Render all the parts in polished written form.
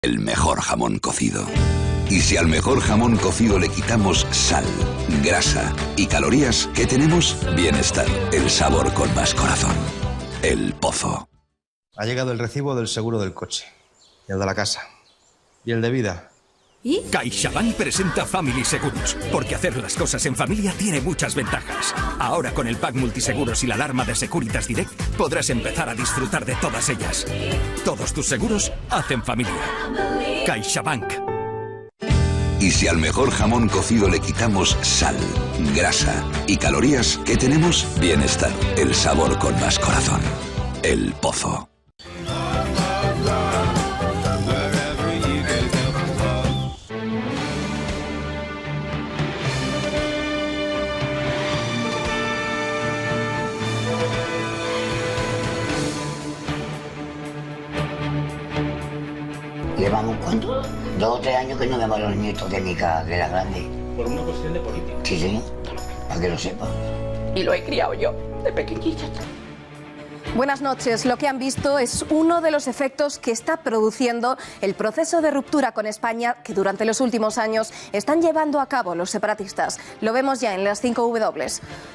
El mejor jamón cocido. Y si al mejor jamón cocido le quitamos sal, grasa y calorías, ¿qué tenemos? Bienestar, el sabor con más corazón. El Pozo. Ha llegado el recibo del seguro del coche, y el de la casa, y el de vida. ¿Y? CaixaBank presenta Family Seguros, porque hacer las cosas en familia tiene muchas ventajas. Ahora con el pack multiseguros y la alarma de Securitas Direct podrás empezar a disfrutar de todas ellas. Todos tus seguros hacen familia. CaixaBank. Y si al mejor jamón cocido le quitamos sal, grasa y calorías, ¿qué tenemos? Bienestar, el sabor con más corazón. El Pozo. Llevamos, ¿cuánto? 2 o 3 años que no vemos a los nietos de mi hija, que era grande. Por una cuestión de política. Sí, señor, para que lo sepa. Y lo he criado yo, de pequeñita. Buenas noches. Lo que han visto es uno de los efectos que está produciendo el proceso de ruptura con España que durante los últimos años están llevando a cabo los separatistas. Lo vemos ya en las 5 W.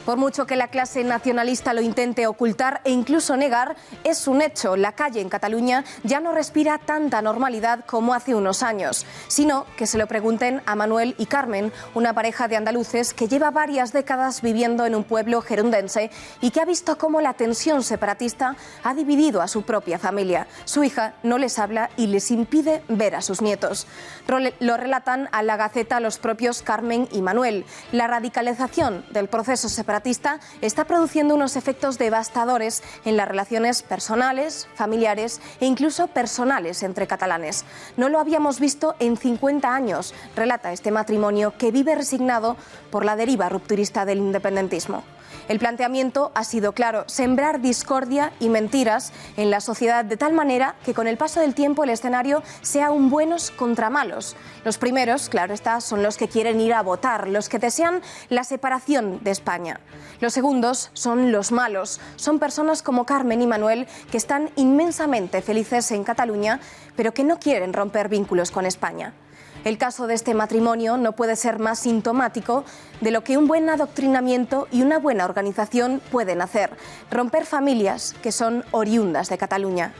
Por mucho que la clase nacionalista lo intente ocultar e incluso negar, es un hecho. La calle en Cataluña ya no respira tanta normalidad como hace unos años, sino que se lo pregunten a Manuel y Carmen, una pareja de andaluces que lleva varias décadas viviendo en un pueblo gerundense y que ha visto cómo la tensión separatista ha dividido a su propia familia. Su hija no les habla y les impide ver a sus nietos. Lo relatan a la Gaceta los propios Carmen y Manuel. La radicalización del proceso separatista está produciendo unos efectos devastadores en las relaciones personales, familiares e incluso personales entre catalanes. No lo habíamos visto en 50 años, relata este matrimonio que vive resignado por la deriva rupturista del independentismo. El planteamiento ha sido claro: sembrar discordia y mentiras en la sociedad de tal manera que con el paso del tiempo el escenario sea un buenos contra malos. Los primeros, claro está, son los que quieren ir a votar, los que desean la separación de España. Los segundos son los malos, son personas como Carmen y Manuel que están inmensamente felices en Cataluña, pero que no quieren romper vínculos con España. El caso de este matrimonio no puede ser más sintomático de lo que un buen adoctrinamiento y una buena organización pueden hacer: romper familias que son oriundas de Cataluña.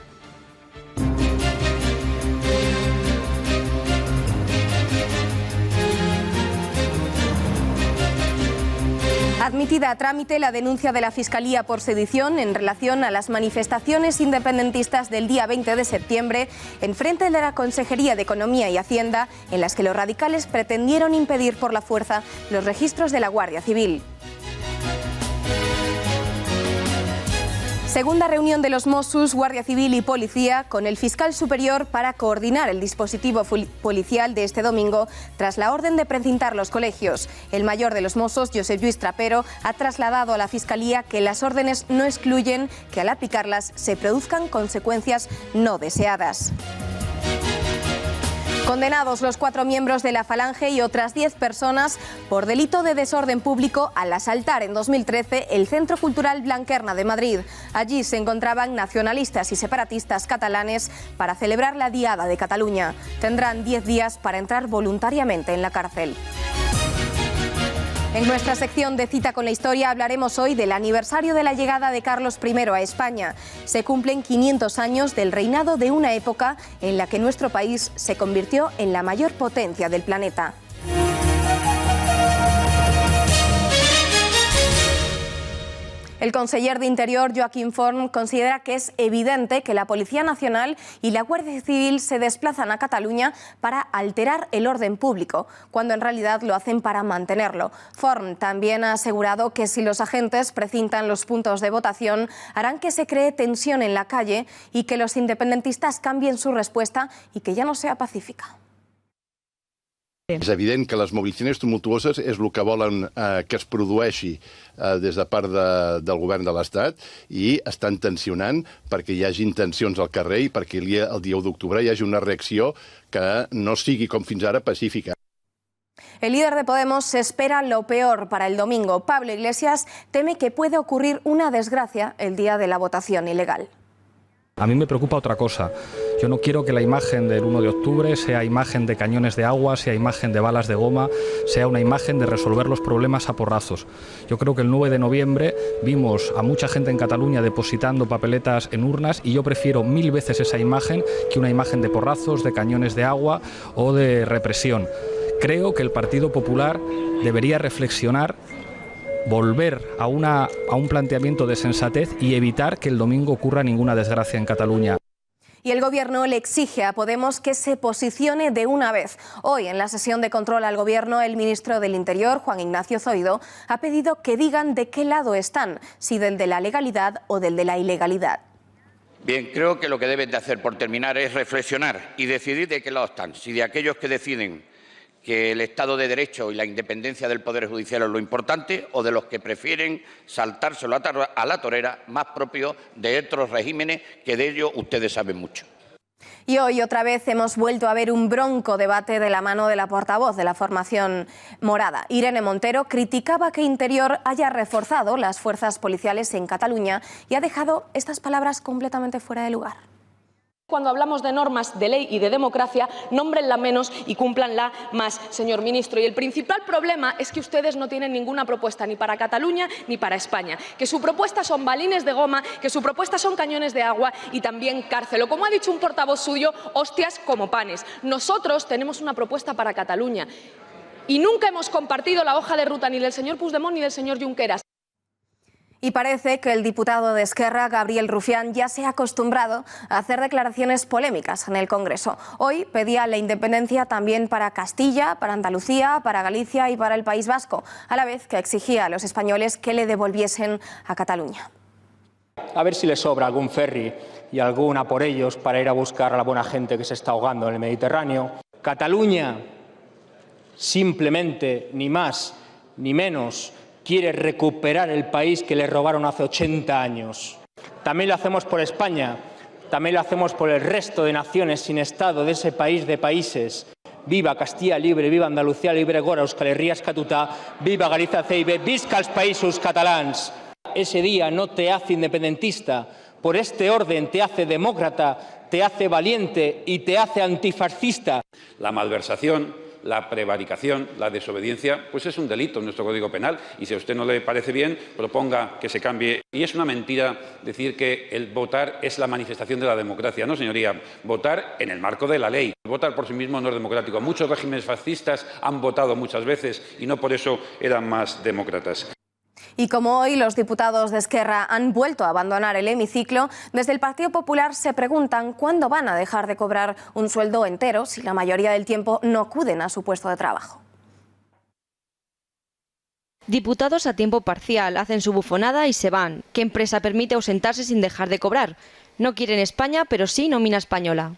Admitida a trámite la denuncia de la Fiscalía por sedición en relación a las manifestaciones independentistas del día 20 de septiembre en frente de la Consejería de Economía y Hacienda, en las que los radicales pretendieron impedir por la fuerza los registros de la Guardia Civil. Segunda reunión de los Mossos, Guardia Civil y Policía con el fiscal superior para coordinar el dispositivo policial de este domingo tras la orden de precintar los colegios. El mayor de los Mossos, Josep Lluís Trapero, ha trasladado a la Fiscalía que las órdenes no excluyen que al aplicarlas se produzcan consecuencias no deseadas. Condenados los 4 miembros de la Falange y otras 10 personas por delito de desorden público al asaltar en 2013 el Centro Cultural Blanquerna de Madrid. Allí se encontraban nacionalistas y separatistas catalanes para celebrar la Diada de Cataluña. Tendrán 10 días para entrar voluntariamente en la cárcel. En nuestra sección de Cita con la Historia hablaremos hoy del aniversario de la llegada de Carlos I a España. Se cumplen 500 años del reinado de una época en la que nuestro país se convirtió en la mayor potencia del planeta. El conseller de Interior, Joaquim Forn, considera que es evidente que la Policía Nacional y la Guardia Civil se desplazan a Cataluña para alterar el orden público, cuando en realidad lo hacen para mantenerlo. Forn también ha asegurado que si los agentes precintan los puntos de votación, harán que se cree tensión en la calle y que los independentistas cambien su respuesta y que ya no sea pacífica. És evident que les mobilitzacions tumultuoses és el que volen que es produeixi des de part del govern de l'Estat i estan tensionant perquè hi hagi tensions al carrer i perquè el dia 1 d'octubre hi hagi una reacció que no sigui com fins ara pacífica. El líder de Podemos espera lo peor para el domingo. Pablo Iglesias teme que puede ocurrir una desgracia el día de la votación ilegal. A mí me preocupa otra cosa. Yo no quiero que la imagen del 1 de octubre sea imagen de cañones de agua, sea imagen de balas de goma, sea una imagen de resolver los problemas a porrazos. Yo creo que el 9 de noviembre vimos a mucha gente en Cataluña depositando papeletas en urnas y yo prefiero 1000 veces esa imagen que una imagen de porrazos, de cañones de agua o de represión. Creo que el Partido Popular debería reflexionar, volver a un planteamiento de sensatez y evitar que el domingo ocurra ninguna desgracia en Cataluña. Y el Gobierno le exige a Podemos que se posicione de una vez. Hoy, en la sesión de control al Gobierno, el ministro del Interior, Juan Ignacio Zoido, ha pedido que digan de qué lado están, si del de la legalidad o del de la ilegalidad. Bien, creo que lo que deben de hacer, por terminar, es reflexionar y decidir de qué lado están. Si de aquellos que deciden que el Estado de Derecho y la independencia del Poder Judicial es lo importante, o de los que prefieren saltárselo a la torera, más propio de otros regímenes, que de ello ustedes saben mucho. Y hoy otra vez hemos vuelto a ver un bronco debate de la mano de la portavoz de la formación morada. Irene Montero criticaba que Interior haya reforzado las fuerzas policiales en Cataluña y ha dejado estas palabras completamente fuera de lugar. Cuando hablamos de normas de ley y de democracia, nómbrenla menos y cúmplanla más, señor ministro. Y el principal problema es que ustedes no tienen ninguna propuesta ni para Cataluña ni para España. Que su propuesta son balines de goma, que su propuesta son cañones de agua y también cárcel. O como ha dicho un portavoz suyo, hostias como panes. Nosotros tenemos una propuesta para Cataluña y nunca hemos compartido la hoja de ruta ni del señor Puigdemont ni del señor Junqueras. Y parece que el diputado de Esquerra, Gabriel Rufián, ya se ha acostumbrado a hacer declaraciones polémicas en el Congreso. Hoy pedía la independencia también para Castilla, para Andalucía, para Galicia y para el País Vasco, a la vez que exigía a los españoles que le devolviesen a Cataluña. A ver si le sobra algún ferry y alguna por ellos para ir a buscar a la buena gente que se está ahogando en el Mediterráneo. Cataluña, simplemente, ni más ni menos, quiere recuperar el país que le robaron hace 80 años. También lo hacemos por España, también lo hacemos por el resto de naciones sin Estado de ese país de países. Viva Castilla Libre, viva Andalucía Libre, gora Euskal Herria eskatuta, viva Galicia Ceibe, visca els països catalans. Ese día no te hace independentista, por este orden te hace demócrata, te hace valiente y te hace antifascista. La malversación, la prevaricación, la desobediencia, pues es un delito en nuestro Código Penal y si a usted no le parece bien, proponga que se cambie. Y es una mentira decir que el votar es la manifestación de la democracia. No, señoría, votar en el marco de la ley. Votar por sí mismo no es democrático. Muchos regímenes fascistas han votado muchas veces y no por eso eran más demócratas. Y como hoy los diputados de Esquerra han vuelto a abandonar el hemiciclo, desde el Partido Popular se preguntan cuándo van a dejar de cobrar un sueldo entero si la mayoría del tiempo no acuden a su puesto de trabajo. Diputados a tiempo parcial hacen su bufonada y se van. ¿Qué empresa permite ausentarse sin dejar de cobrar? No quieren España, pero sí nómina española.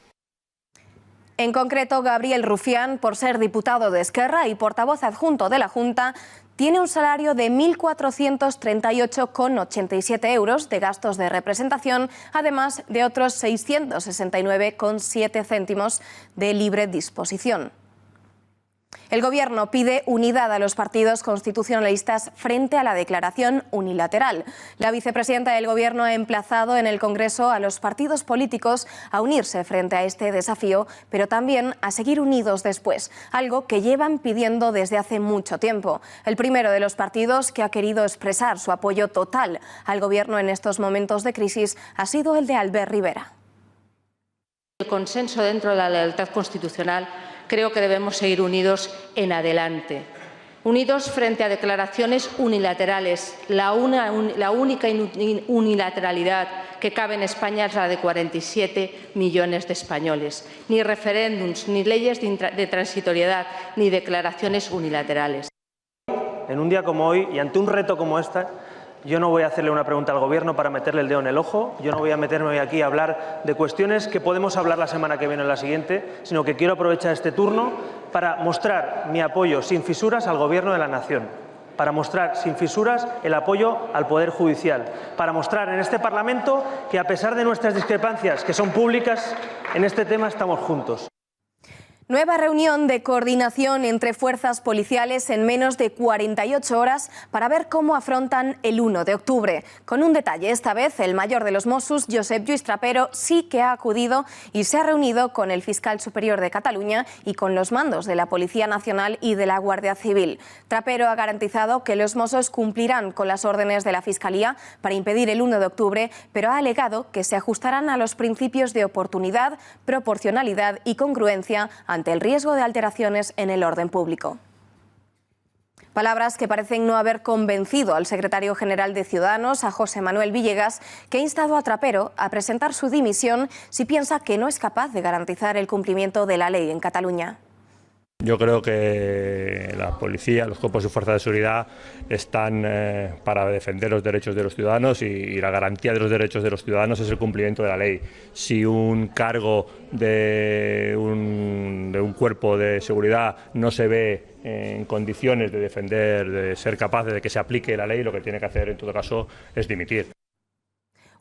En concreto, Gabriel Rufián, por ser diputado de Esquerra y portavoz adjunto de la Junta, tiene un salario de 1.438,87 euros de gastos de representación, además de otros 669,7 céntimos de libre disposición. El Gobierno pide unidad a los partidos constitucionalistas frente a la declaración unilateral. La vicepresidenta del Gobierno ha emplazado en el Congreso a los partidos políticos a unirse frente a este desafío, pero también a seguir unidos después, algo que llevan pidiendo desde hace mucho tiempo. El primero de los partidos que ha querido expresar su apoyo total al Gobierno en estos momentos de crisis ha sido el de Albert Rivera. El consenso dentro de la lealtad constitucional. Creo que debemos seguir unidos en adelante, unidos frente a declaraciones unilaterales. La única unilateralidad que cabe en España es la de 47 millones de españoles. Ni referéndums, ni leyes de transitoriedad, ni declaraciones unilaterales. En un día como hoy y ante un reto como este, yo no voy a hacerle una pregunta al Gobierno para meterle el dedo en el ojo, yo no voy a meterme hoy aquí a hablar de cuestiones que podemos hablar la semana que viene o la siguiente, sino que quiero aprovechar este turno para mostrar mi apoyo sin fisuras al Gobierno de la Nación, para mostrar sin fisuras el apoyo al Poder Judicial, para mostrar en este Parlamento que a pesar de nuestras discrepancias, que son públicas, en este tema estamos juntos. Nueva reunión de coordinación entre fuerzas policiales en menos de 48 horas para ver cómo afrontan el 1 de octubre. Con un detalle, esta vez el mayor de los Mossos, Josep Lluís Trapero, sí que ha acudido y se ha reunido con el fiscal superior de Cataluña y con los mandos de la Policía Nacional y de la Guardia Civil. Trapero ha garantizado que los Mossos cumplirán con las órdenes de la Fiscalía para impedir el 1 de octubre, pero ha alegado que se ajustarán a los principios de oportunidad, proporcionalidad y congruencia ante el riesgo de alteraciones en el orden público. Palabras que parecen no haber convencido al secretario general de Ciudadanos, a José Manuel Villegas, que ha instado a Trapero a presentar su dimisión si piensa que no es capaz de garantizar el cumplimiento de la ley en Cataluña. Yo creo que la policía, los cuerpos y fuerzas de seguridad están para defender los derechos de los ciudadanos y la garantía de los derechos de los ciudadanos es el cumplimiento de la ley. Si un cargo de un cuerpo de seguridad no se ve en condiciones de defender, de ser capaz de que se aplique la ley, lo que tiene que hacer en todo caso es dimitir.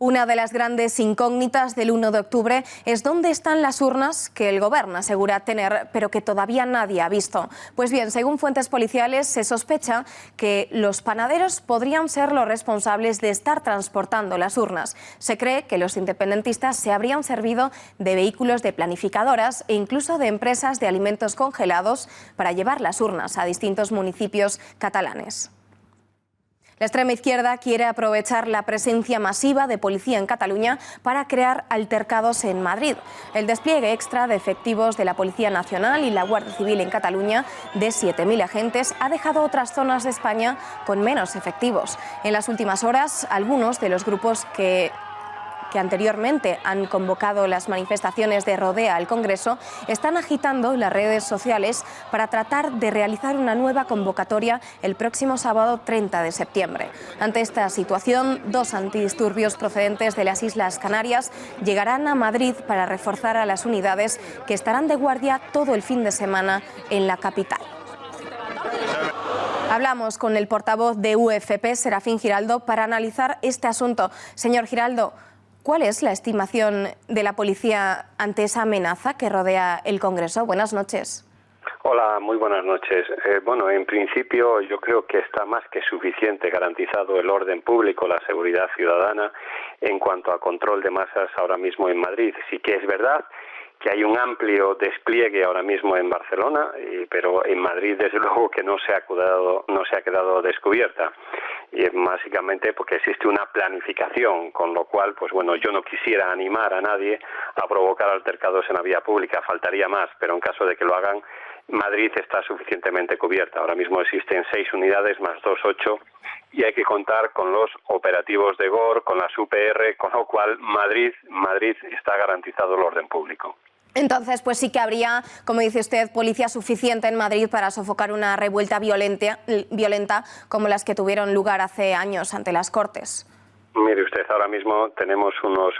Una de las grandes incógnitas del 1 de octubre es dónde están las urnas que el Gobierno asegura tener, pero que todavía nadie ha visto. Pues bien, según fuentes policiales, se sospecha que los panaderos podrían ser los responsables de estar transportando las urnas. Se cree que los independentistas se habrían servido de vehículos de planificadoras e incluso de empresas de alimentos congelados para llevar las urnas a distintos municipios catalanes. La extrema izquierda quiere aprovechar la presencia masiva de policía en Cataluña para crear altercados en Madrid. El despliegue extra de efectivos de la Policía Nacional y la Guardia Civil en Cataluña, de 7.000 agentes, ha dejado otras zonas de España con menos efectivos. En las últimas horas, algunos de los grupos que anteriormente han convocado las manifestaciones de Rodea al Congreso, están agitando las redes sociales para tratar de realizar una nueva convocatoria el próximo sábado 30 de septiembre. Ante esta situación, 2 antidisturbios procedentes de las Islas Canarias llegarán a Madrid para reforzar a las unidades que estarán de guardia todo el fin de semana en la capital. Hablamos con el portavoz de UFP, Serafín Giraldo, para analizar este asunto. Señor Giraldo, ¿cuál es la estimación de la policía ante esa amenaza que rodea el Congreso? Buenas noches. Hola, muy buenas noches. Bueno, en principio yo creo que está más que suficiente garantizado el orden público, la seguridad ciudadana en cuanto a control de masas ahora mismo en Madrid. Sí que es verdad que hay un amplio despliegue ahora mismo en Barcelona, pero en Madrid desde luego que no se ha quedado descubierta. Y básicamente porque existe una planificación, con lo cual, pues bueno, yo no quisiera animar a nadie a provocar altercados en la vía pública, faltaría más, pero en caso de que lo hagan, Madrid está suficientemente cubierta. Ahora mismo existen 6 unidades más 2, 8, y hay que contar con los operativos de GOR, con las UPR, con lo cual Madrid está garantizado el orden público. Entonces, pues sí que habría, como dice usted, policía suficiente en Madrid para sofocar una revuelta violenta como las que tuvieron lugar hace años ante las Cortes. Mire usted, ahora mismo tenemos unos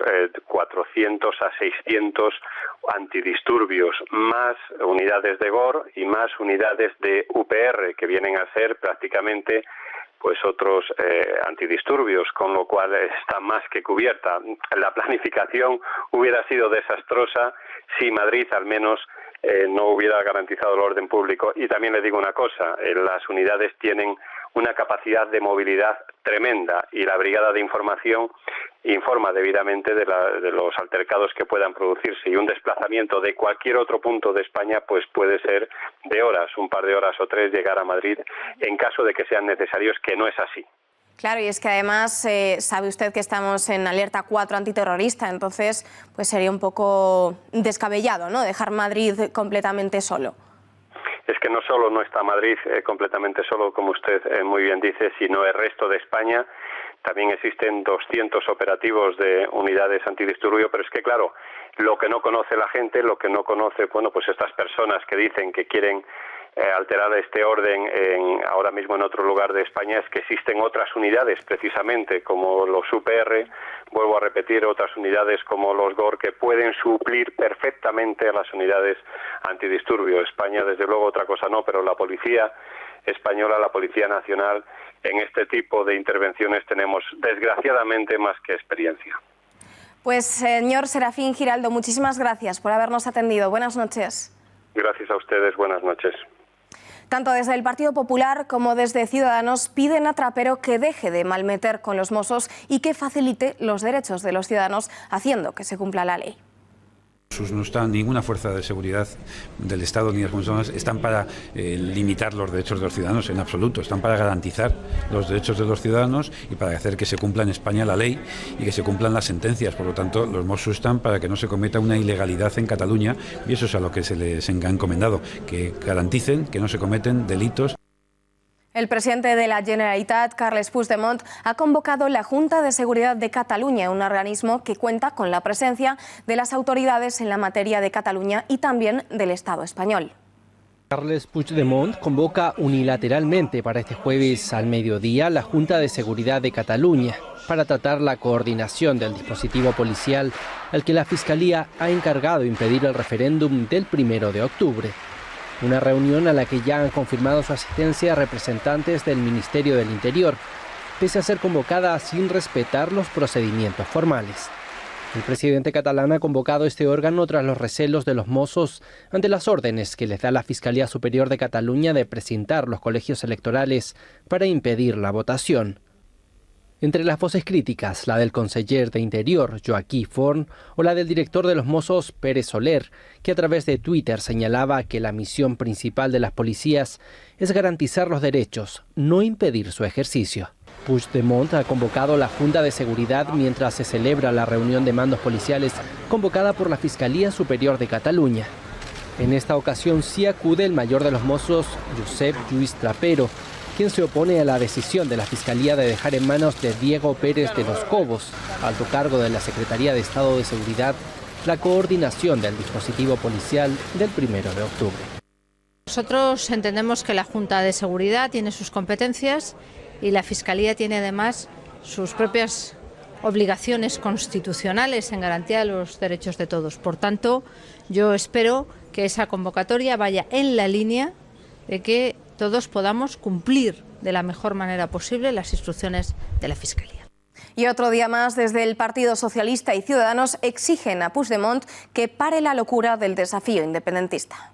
400 a 600 antidisturbios, más unidades de GOR y más unidades de UPR, que vienen a ser prácticamente pues otros antidisturbios, con lo cual está más que cubierta. La planificación hubiera sido desastrosa si Madrid al menos no hubiera garantizado el orden público. Y también le digo una cosa, las unidades tienen una capacidad de movilidad tremenda y la Brigada de Información informa debidamente de los altercados que puedan producirse, y un desplazamiento de cualquier otro punto de España pues puede ser de horas, un par de horas o 3, llegar a Madrid en caso de que sean necesarios, que no es así. Claro, y es que además sabe usted que estamos en alerta 4 antiterrorista, entonces pues sería un poco descabellado, ¿no?, dejar Madrid completamente solo. Es que no solo no está Madrid completamente solo, como usted muy bien dice, sino el resto de España. También existen 200 operativos de unidades antidisturbio, pero es que claro, lo que no conoce la gente, lo que no conoce, bueno, pues estas personas que dicen que quieren alterar este orden ahora mismo en otro lugar de España, es que existen otras unidades precisamente como los UPR, vuelvo a repetir, otras unidades como los GOR que pueden suplir perfectamente a las unidades antidisturbio. España desde luego otra cosa no, pero la policía española, la Policía Nacional, en este tipo de intervenciones tenemos desgraciadamente más que experiencia. Pues señor Serafín Giraldo, muchísimas gracias por habernos atendido. Buenas noches. Gracias a ustedes, buenas noches. Tanto desde el Partido Popular como desde Ciudadanos piden a Trapero que deje de malmeter con los Mossos y que facilite los derechos de los ciudadanos haciendo que se cumpla la ley. No está ninguna fuerza de seguridad del Estado ni de las comunidades están para limitar los derechos de los ciudadanos en absoluto, están para garantizar los derechos de los ciudadanos y para hacer que se cumpla en España la ley y que se cumplan las sentencias. Por lo tanto, los Mossos están para que no se cometa una ilegalidad en Cataluña y eso es a lo que se les ha encomendado, que garanticen que no se cometen delitos. El presidente de la Generalitat, Carles Puigdemont, ha convocado la Junta de Seguridad de Cataluña, un organismo que cuenta con la presencia de las autoridades en la materia de Cataluña y también del Estado español. Carles Puigdemont convoca unilateralmente para este jueves al mediodía la Junta de Seguridad de Cataluña para tratar la coordinación del dispositivo policial al que la Fiscalía ha encargado impedir el referéndum del 1 de octubre. Una reunión a la que ya han confirmado su asistencia representantes del Ministerio del Interior, pese a ser convocada sin respetar los procedimientos formales. El presidente catalán ha convocado este órgano tras los recelos de los Mossos ante las órdenes que les da la Fiscalía Superior de Cataluña de precintar los colegios electorales para impedir la votación. Entre las voces críticas, la del conseller de Interior, Joaquim Forn, o la del director de los Mossos, Pere Soler, que a través de Twitter señalaba que la misión principal de las policías es garantizar los derechos, no impedir su ejercicio. Puigdemont ha convocado la Junta de Seguridad mientras se celebra la reunión de mandos policiales convocada por la Fiscalía Superior de Cataluña. En esta ocasión sí acude el mayor de los Mossos, Josep Lluís Trapero, quien se opone a la decisión de la Fiscalía de dejar en manos de Diego Pérez de los Cobos, alto cargo de la Secretaría de Estado de Seguridad, la coordinación del dispositivo policial del 1 de octubre. Nosotros entendemos que la Junta de Seguridad tiene sus competencias y la Fiscalía tiene además sus propias obligaciones constitucionales en garantía de los derechos de todos. Por tanto, yo espero que esa convocatoria vaya en la línea de que todos podamos cumplir de la mejor manera posible las instrucciones de la Fiscalía. Y otro día más, desde el Partido Socialista y Ciudadanos exigen a Puigdemont que pare la locura del desafío independentista.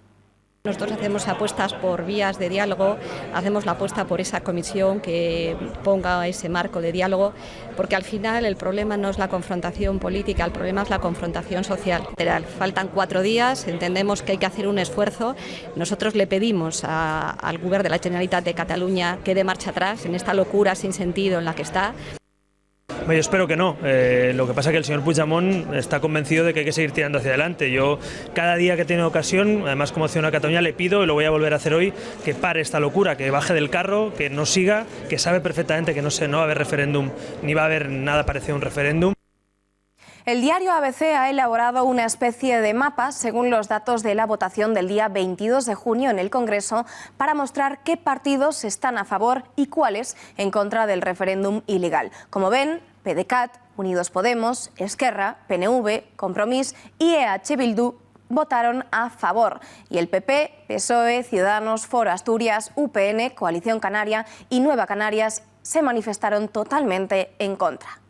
Nosotros hacemos apuestas por vías de diálogo, hacemos la apuesta por esa comisión que ponga ese marco de diálogo, porque al final el problema no es la confrontación política, el problema es la confrontación social. Faltan 4 días, entendemos que hay que hacer un esfuerzo. Nosotros le pedimos al Govern de la Generalitat de Cataluña que dé marcha atrás en esta locura sin sentido en la que está. Yo espero que no. Lo que pasa es que el señor Puigdemont está convencido de que hay que seguir tirando hacia adelante. Yo, cada día que tengo ocasión, además como Ciudadano de Cataluña, le pido, y lo voy a volver a hacer hoy, que pare esta locura, que baje del carro, que no siga, que sabe perfectamente que no va a haber referéndum, ni va a haber nada parecido a un referéndum. El diario ABC ha elaborado una especie de mapa según los datos de la votación del día 22 de junio en el Congreso para mostrar qué partidos están a favor y cuáles en contra del referéndum ilegal. Como ven, PDeCAT, Unidos Podemos, Esquerra, PNV, Compromís y EH Bildu votaron a favor. Y el PP, PSOE, Ciudadanos, Foro Asturias, UPN, Coalición Canaria y Nueva Canarias se manifestaron totalmente en contra.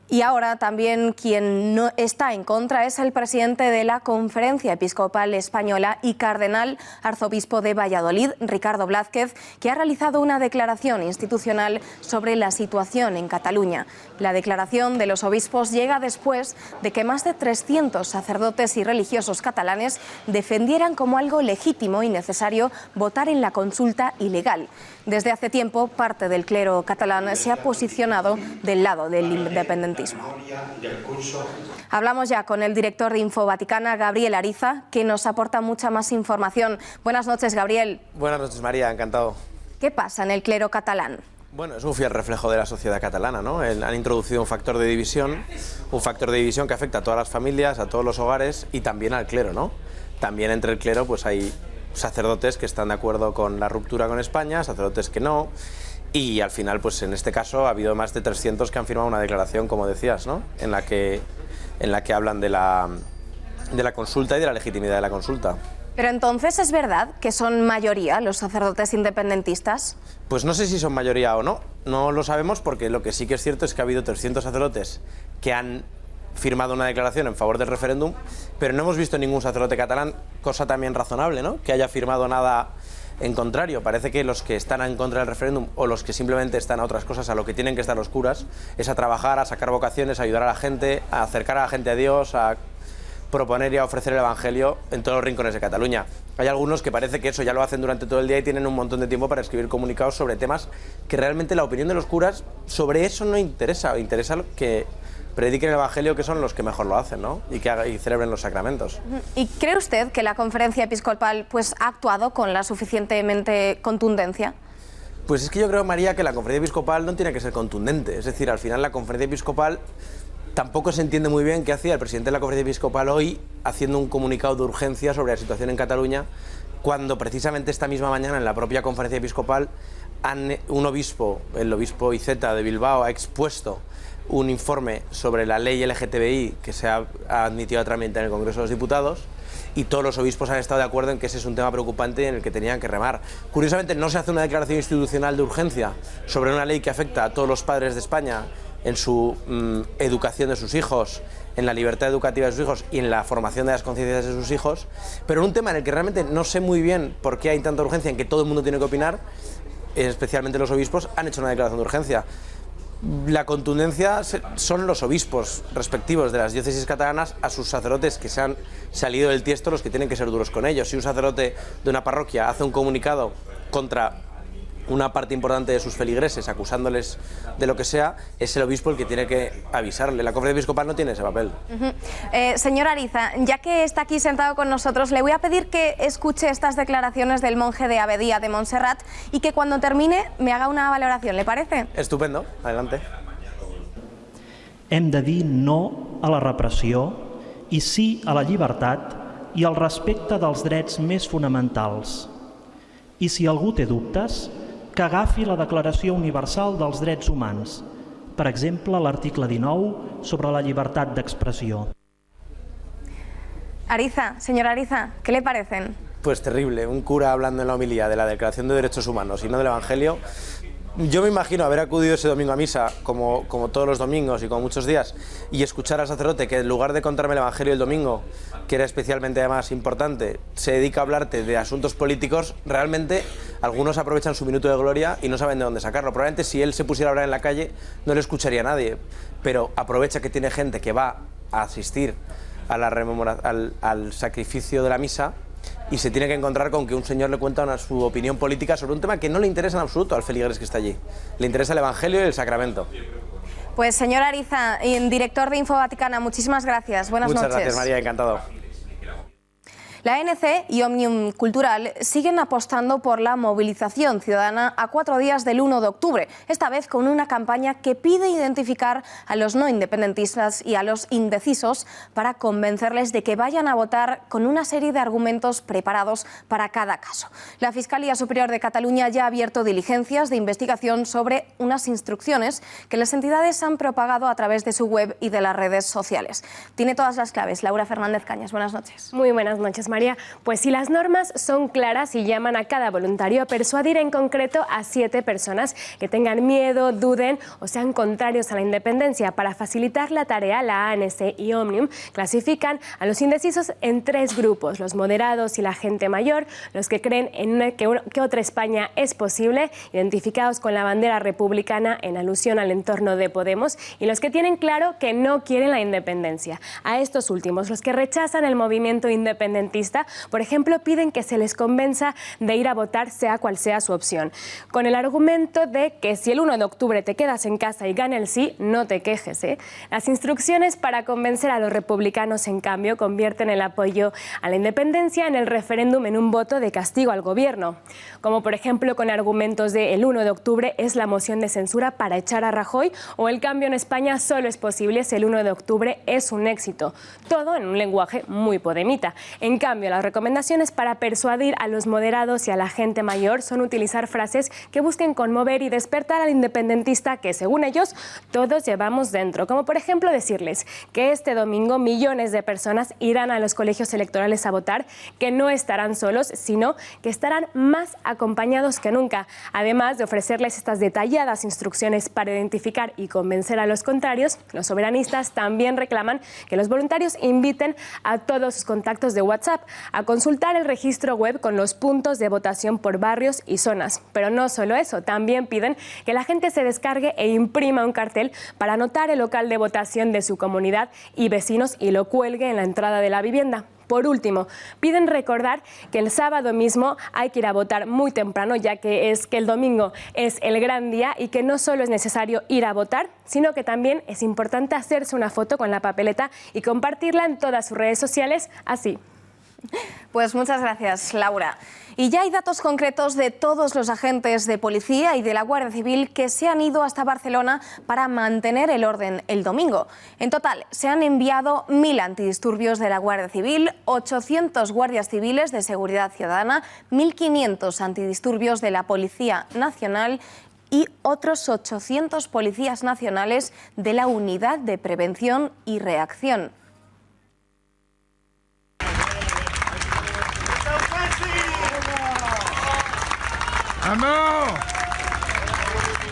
Y ahora también quien no está en contra es el presidente de la Conferencia Episcopal Española y cardenal arzobispo de Valladolid, Ricardo Blázquez, que ha realizado una declaración institucional sobre la situación en Cataluña. La declaración de los obispos llega después de que más de 300 sacerdotes y religiosos catalanes defendieran como algo legítimo y necesario votar en la consulta ilegal. Desde hace tiempo, parte del clero catalán se ha posicionado del lado del independentismo. Hablamos ya con el director de Info Vaticana, Gabriel Ariza, que nos aporta mucha más información. Buenas noches, Gabriel. Buenas noches, María, encantado. ¿Qué pasa en el clero catalán? Bueno, es un fiel reflejo de la sociedad catalana, ¿no? Han introducido un factor de división que afecta a todas las familias, a todos los hogares y también al clero, ¿no? También entre el clero pues hay sacerdotes que están de acuerdo con la ruptura con España, sacerdotes que no. Y al final, pues en este caso ha habido más de 300 que han firmado una declaración, como decías, ¿no? En la que hablan de la consulta y de la legitimidad de la consulta. Pero entonces, ¿es verdad que son mayoría los sacerdotes independentistas? Pues no sé si son mayoría o no, no lo sabemos porque lo que sí que es cierto es que ha habido 300 sacerdotes que han firmado una declaración en favor del referéndum, pero no hemos visto ningún sacerdote catalán, cosa también razonable, ¿no?, que haya firmado nada en contrario. Parece que los que están en contra del referéndum o los que simplemente están a otras cosas, a lo que tienen que estar los curas, es a trabajar, a sacar vocaciones, a ayudar a la gente, a acercar a la gente a Dios, a proponer y a ofrecer el Evangelio en todos los rincones de Cataluña. Hay algunos que parece que eso ya lo hacen durante todo el día y tienen un montón de tiempo para escribir comunicados sobre temas que realmente la opinión de los curas sobre eso no interesa. Interesa que prediquen el Evangelio, que son los que mejor lo hacen, ¿no?, y celebren los sacramentos. ¿Y cree usted que la conferencia episcopal ha actuado con la suficientemente contundencia? Pues es que yo creo, María, que la conferencia episcopal no tiene que ser contundente. Es decir, al final la conferencia episcopal tampoco se entiende muy bien qué hacía el presidente de la conferencia episcopal hoy haciendo un comunicado de urgencia sobre la situación en Cataluña, cuando precisamente esta misma mañana en la propia conferencia episcopal un obispo, el obispo Iceta de Bilbao, ha expuesto un informe sobre la ley LGTBI que se ha admitido a trámite en el Congreso de los Diputados, y todos los obispos han estado de acuerdo en que ese es un tema preocupante y en el que tenían que remar. Curiosamente, no se hace una declaración institucional de urgencia sobre una ley que afecta a todos los padres de España en su educación de sus hijos, en la libertad educativa de sus hijos y en la formación de las conciencias de sus hijos, pero en un tema en el que realmente no sé muy bien por qué hay tanta urgencia, en que todo el mundo tiene que opinar, especialmente los obispos, han hecho una declaración de urgencia. La contundencia son los obispos respectivos de las diócesis catalanas a sus sacerdotes que se han salido del tiesto, los que tienen que ser duros con ellos. Si un sacerdote de una parroquia hace un comunicado contra una parte importante de sus feligreses acusándoles de lo que sea, es el obispo el que tiene que avisarle. La conferencia episcopal no tiene ese papel. Señor Ariza, ya que está aquí sentado con nosotros, le voy a pedir que escuche estas declaraciones del monje de Abadía de Montserrat y que cuando termine me haga una valoración, ¿le parece? Estupendo, adelante. Hem de dir no a la repressió i sí a la llibertat i al respecte dels drets més fonamentals. I si algú té dubtes, que agafi la Declaració Universal dels Drets Humans, per exemple, l'article 19 sobre la llibertat d'expressió. Ariza, señor Ariza, ¿qué le parecen? Pues terrible, un cura hablando en la homilía de la Declaración de Derechos Humanos y no del Evangelio. Yo me imagino haber acudido ese domingo a misa, como todos los domingos y como muchos días, y escuchar al sacerdote que en lugar de contarme el Evangelio el domingo, que era especialmente además importante, se dedica a hablarte de asuntos políticos. Realmente algunos aprovechan su minuto de gloria y no saben de dónde sacarlo. Probablemente si él se pusiera a hablar en la calle no le escucharía a nadie, pero aprovecha que tiene gente que va a asistir a al sacrificio de la misa y se tiene que encontrar con que un señor le cuenta su opinión política sobre un tema que no le interesa en absoluto al feligres que está allí. Le interesa el Evangelio y el sacramento. Pues señor Ariza, director de Info Vaticana, muchísimas gracias. Buenas noches. Muchas gracias, María, encantado. La ANC y Òmnium Cultural siguen apostando por la movilización ciudadana a 4 días del 1 de octubre, esta vez con una campaña que pide identificar a los no independentistas y a los indecisos para convencerles de que vayan a votar con una serie de argumentos preparados para cada caso. La Fiscalía Superior de Cataluña ya ha abierto diligencias de investigación sobre unas instrucciones que las entidades han propagado a través de su web y de las redes sociales. Tiene todas las claves. Laura Fernández Cañas, buenas noches. Muy buenas noches, María. Pues si las normas son claras y llaman a cada voluntario a persuadir en concreto a 7 personas que tengan miedo, duden o sean contrarios a la independencia para facilitar la tarea, la ANC y Òmnium clasifican a los indecisos en 3 grupos: los moderados y la gente mayor, los que creen que otra España es posible, identificados con la bandera republicana en alusión al entorno de Podemos, y los que tienen claro que no quieren la independencia. A estos últimos, los que rechazan el movimiento independentista, por ejemplo, piden que se les convenza de ir a votar sea cual sea su opción, con el argumento de que si el 1 de octubre te quedas en casa y gana el sí, no te quejes, ¿eh? Las instrucciones para convencer a los republicanos, en cambio, convierten el apoyo a la independencia en el referéndum en un voto de castigo al gobierno, como por ejemplo con argumentos de el 1 de octubre es la moción de censura para echar a Rajoy, o el cambio en España solo es posible si el 1 de octubre es un éxito, todo en un lenguaje muy podemita. En cambio, cambio, las recomendaciones para persuadir a los moderados y a la gente mayor son utilizar frases que busquen conmover y despertar al independentista que, según ellos, todos llevamos dentro. Como por ejemplo decirles que este domingo millones de personas irán a los colegios electorales a votar, que no estarán solos, sino que estarán más acompañados que nunca. Además de ofrecerles estas detalladas instrucciones para identificar y convencer a los contrarios, los soberanistas también reclaman que los voluntarios inviten a todos sus contactos de WhatsApp a consultar el registro web con los puntos de votación por barrios y zonas. Pero no solo eso, también piden que la gente se descargue e imprima un cartel para anotar el local de votación de su comunidad y vecinos y lo cuelgue en la entrada de la vivienda. Por último, piden recordar que el sábado mismo hay que ir a votar muy temprano, ya que el domingo es el gran día y que no solo es necesario ir a votar, sino que también es importante hacerse una foto con la papeleta y compartirla en todas sus redes sociales, así. Pues muchas gracias, Laura. Y ya hay datos concretos de todos los agentes de policía y de la Guardia Civil que se han ido hasta Barcelona para mantener el orden el domingo. En total, se han enviado 1.000 antidisturbios de la Guardia Civil, 800 guardias civiles de seguridad ciudadana, 1.500 antidisturbios de la Policía Nacional y otros 800 policías nacionales de la Unidad de Prevención y Reacción.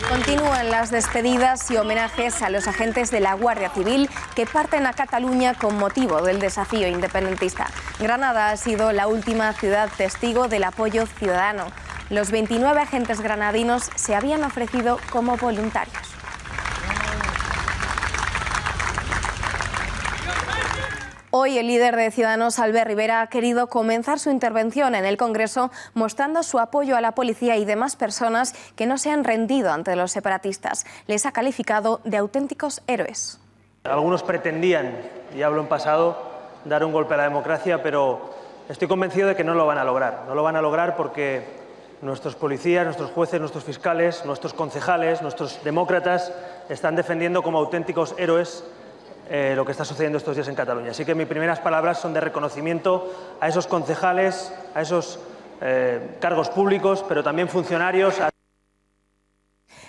Continúan las despedidas y homenajes a los agentes de la Guardia Civil que parten a Cataluña con motivo del desafío independentista. Granada ha sido la última ciudad testigo del apoyo ciudadano. Los 29 agentes granadinos se habían ofrecido como voluntarios. Hoy el líder de Ciudadanos, Albert Rivera, ha querido comenzar su intervención en el Congreso mostrando su apoyo a la policía y demás personas que no se han rendido ante los separatistas. Les ha calificado de auténticos héroes. Algunos pretendían, y hablo en pasado, dar un golpe a la democracia, pero estoy convencido de que no lo van a lograr. No lo van a lograr porque nuestros policías, nuestros jueces, nuestros fiscales, nuestros concejales, nuestros demócratas están defendiendo como auténticos héroes lo que está sucediendo estos días en Cataluña. Así que mis primeras palabras son de reconocimiento a esos concejales, a esos cargos públicos, pero también funcionarios.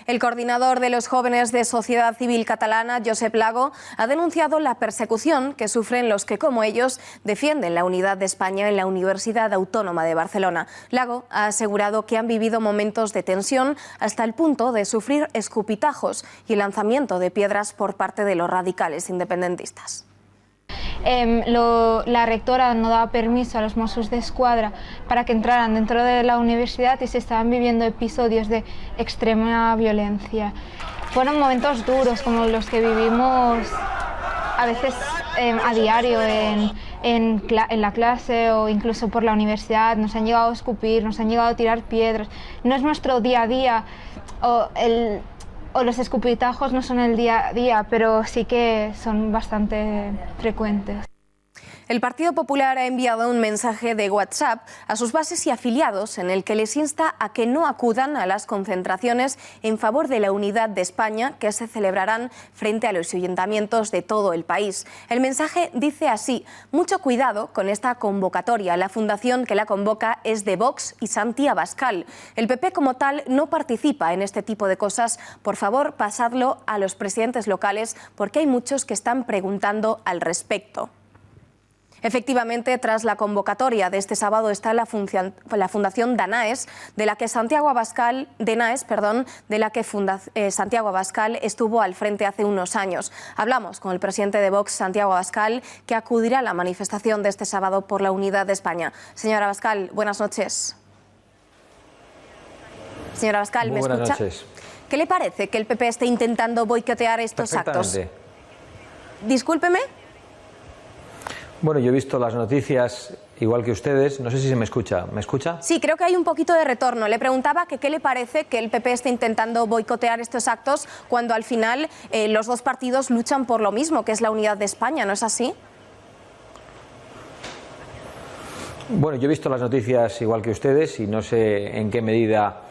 El coordinador de los jóvenes de Sociedad Civil Catalana, Josep Lago, ha denunciado la persecución que sufren los que, como ellos, defienden la unidad de España en la Universidad Autónoma de Barcelona. Lago ha asegurado que han vivido momentos de tensión hasta el punto de sufrir escupitajos y el lanzamiento de piedras por parte de los radicales independentistas. La rectora no daba permiso a los Mossos d'Esquadra para que entraran dentro de la universidad y se estaban viviendo episodios de extrema violencia. Fueron momentos duros como los que vivimos a veces a diario en la clase o incluso por la universidad. Nos han llegado a escupir, nos han llegado a tirar piedras. No es nuestro día a día o los escupitajos no son el día a día, pero sí que son bastante frecuentes. El Partido Popular ha enviado un mensaje de WhatsApp a sus bases y afiliados en el que les insta a que no acudan a las concentraciones en favor de la unidad de España que se celebrarán frente a los ayuntamientos de todo el país. El mensaje dice así: mucho cuidado con esta convocatoria. La fundación que la convoca es de Vox y Santi Abascal. El PP como tal no participa en este tipo de cosas. Por favor, pasadlo a los presidentes locales porque hay muchos que están preguntando al respecto. Efectivamente, tras la convocatoria de este sábado está la Fundación Danaes, de la que Santiago Abascal estuvo al frente hace unos años. Hablamos con el presidente de Vox, Santiago Abascal, que acudirá a la manifestación de este sábado por la unidad de España. Señor Abascal, buenas noches. Señor Abascal, ¿me escucha? Buenas noches. ¿Qué le parece que el PP esté intentando boicotear estos actos? Discúlpeme. Bueno, yo he visto las noticias igual que ustedes. No sé si se me escucha. ¿Me escucha? Sí, creo que hay un poquito de retorno. Le preguntaba que qué le parece que el PP esté intentando boicotear estos actos cuando al final los dos partidos luchan por lo mismo, que es la unidad de España, ¿no es así? Bueno, yo he visto las noticias igual que ustedes y no sé en qué medida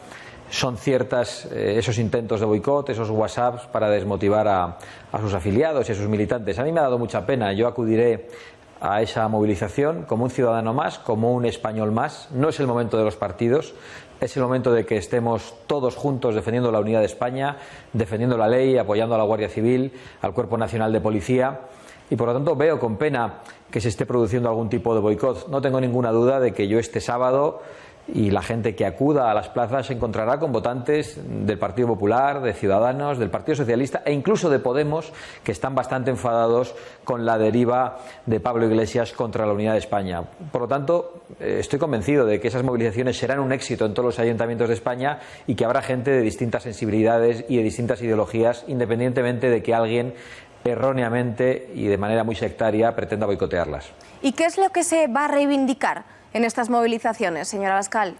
son ciertas esos intentos de boicot, esos WhatsApps para desmotivar a sus afiliados y a sus militantes. A mí me ha dado mucha pena. Yo acudiré a esa movilización como un ciudadano más, como un español más. No es el momento de los partidos, es el momento de que estemos todos juntos defendiendo la unidad de España, defendiendo la ley, apoyando a la Guardia Civil, al Cuerpo Nacional de Policía. Y por lo tanto veo con pena que se esté produciendo algún tipo de boicot. No tengo ninguna duda de que yo este sábado y la gente que acuda a las plazas se encontrará con votantes del Partido Popular, de Ciudadanos, del Partido Socialista e incluso de Podemos, que están bastante enfadados con la deriva de Pablo Iglesias contra la unidad de España. Por lo tanto, estoy convencido de que esas movilizaciones serán un éxito en todos los ayuntamientos de España y que habrá gente de distintas sensibilidades y de distintas ideologías, independientemente de que alguien erróneamente y de manera muy sectaria pretenda boicotearlas. ¿Y qué es lo que se va a reivindicar en estas movilizaciones, señora Abascal?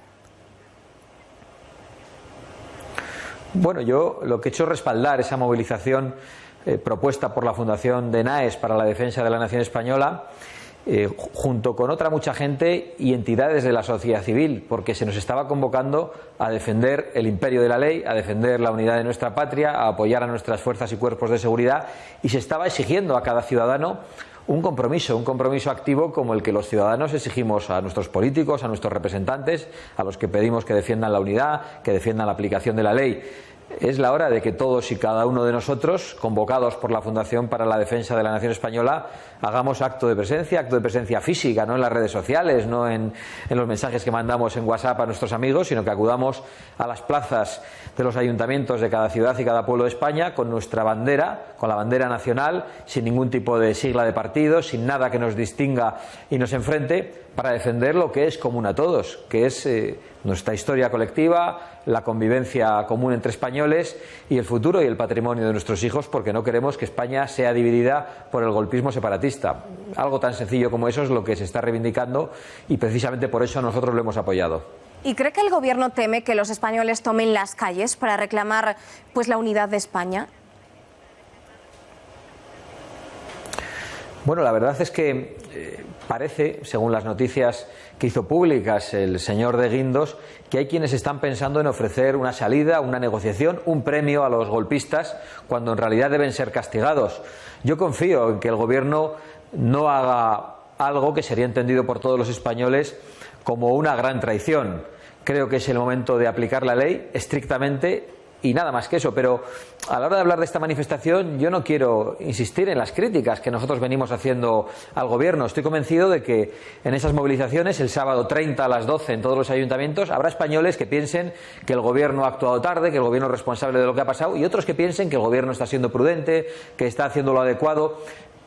Bueno, yo lo que he hecho es respaldar esa movilización propuesta por la Fundación de Naes para la defensa de la nación española, junto con otra mucha gente y entidades de la sociedad civil, porque se nos estaba convocando a defender el imperio de la ley, a defender la unidad de nuestra patria, a apoyar a nuestras fuerzas y cuerpos de seguridad, y se estaba exigiendo a cada ciudadano un compromiso activo como el que los ciudadanos exigimos a nuestros políticos, a nuestros representantes, a los que pedimos que defiendan la unidad, que defiendan la aplicación de la ley. Es la hora de que todos y cada uno de nosotros, convocados por la Fundación para la Defensa de la Nación Española, hagamos acto de presencia física, no en las redes sociales, no en los mensajes que mandamos en WhatsApp a nuestros amigos, sino que acudamos a las plazas de los ayuntamientos de cada ciudad y cada pueblo de España con nuestra bandera, con la bandera nacional, sin ningún tipo de sigla de partido, sin nada que nos distinga y nos enfrente, para defender lo que es común a todos, que es nuestra historia colectiva, la convivencia común entre españoles y el futuro y el patrimonio de nuestros hijos, porque no queremos que España sea dividida por el golpismo separatista. Algo tan sencillo como eso es lo que se está reivindicando y precisamente por eso nosotros lo hemos apoyado. ¿Y cree que el Gobierno teme que los españoles tomen las calles para reclamar la unidad de España? Bueno, la verdad es que parece, según las noticias que hizo públicas el señor de Guindos, que hay quienes están pensando en ofrecer una salida, una negociación, un premio a los golpistas, cuando en realidad deben ser castigados. Yo confío en que el Gobierno no haga algo que sería entendido por todos los españoles como una gran traición. Creo que es el momento de aplicar la ley estrictamente y nada más que eso, pero a la hora de hablar de esta manifestación yo no quiero insistir en las críticas que nosotros venimos haciendo al Gobierno. Estoy convencido de que en esas movilizaciones, el sábado 30 a las 12 en todos los ayuntamientos, habrá españoles que piensen que el Gobierno ha actuado tarde, que el Gobierno es responsable de lo que ha pasado, y otros que piensen que el Gobierno está siendo prudente, que está haciendo lo adecuado.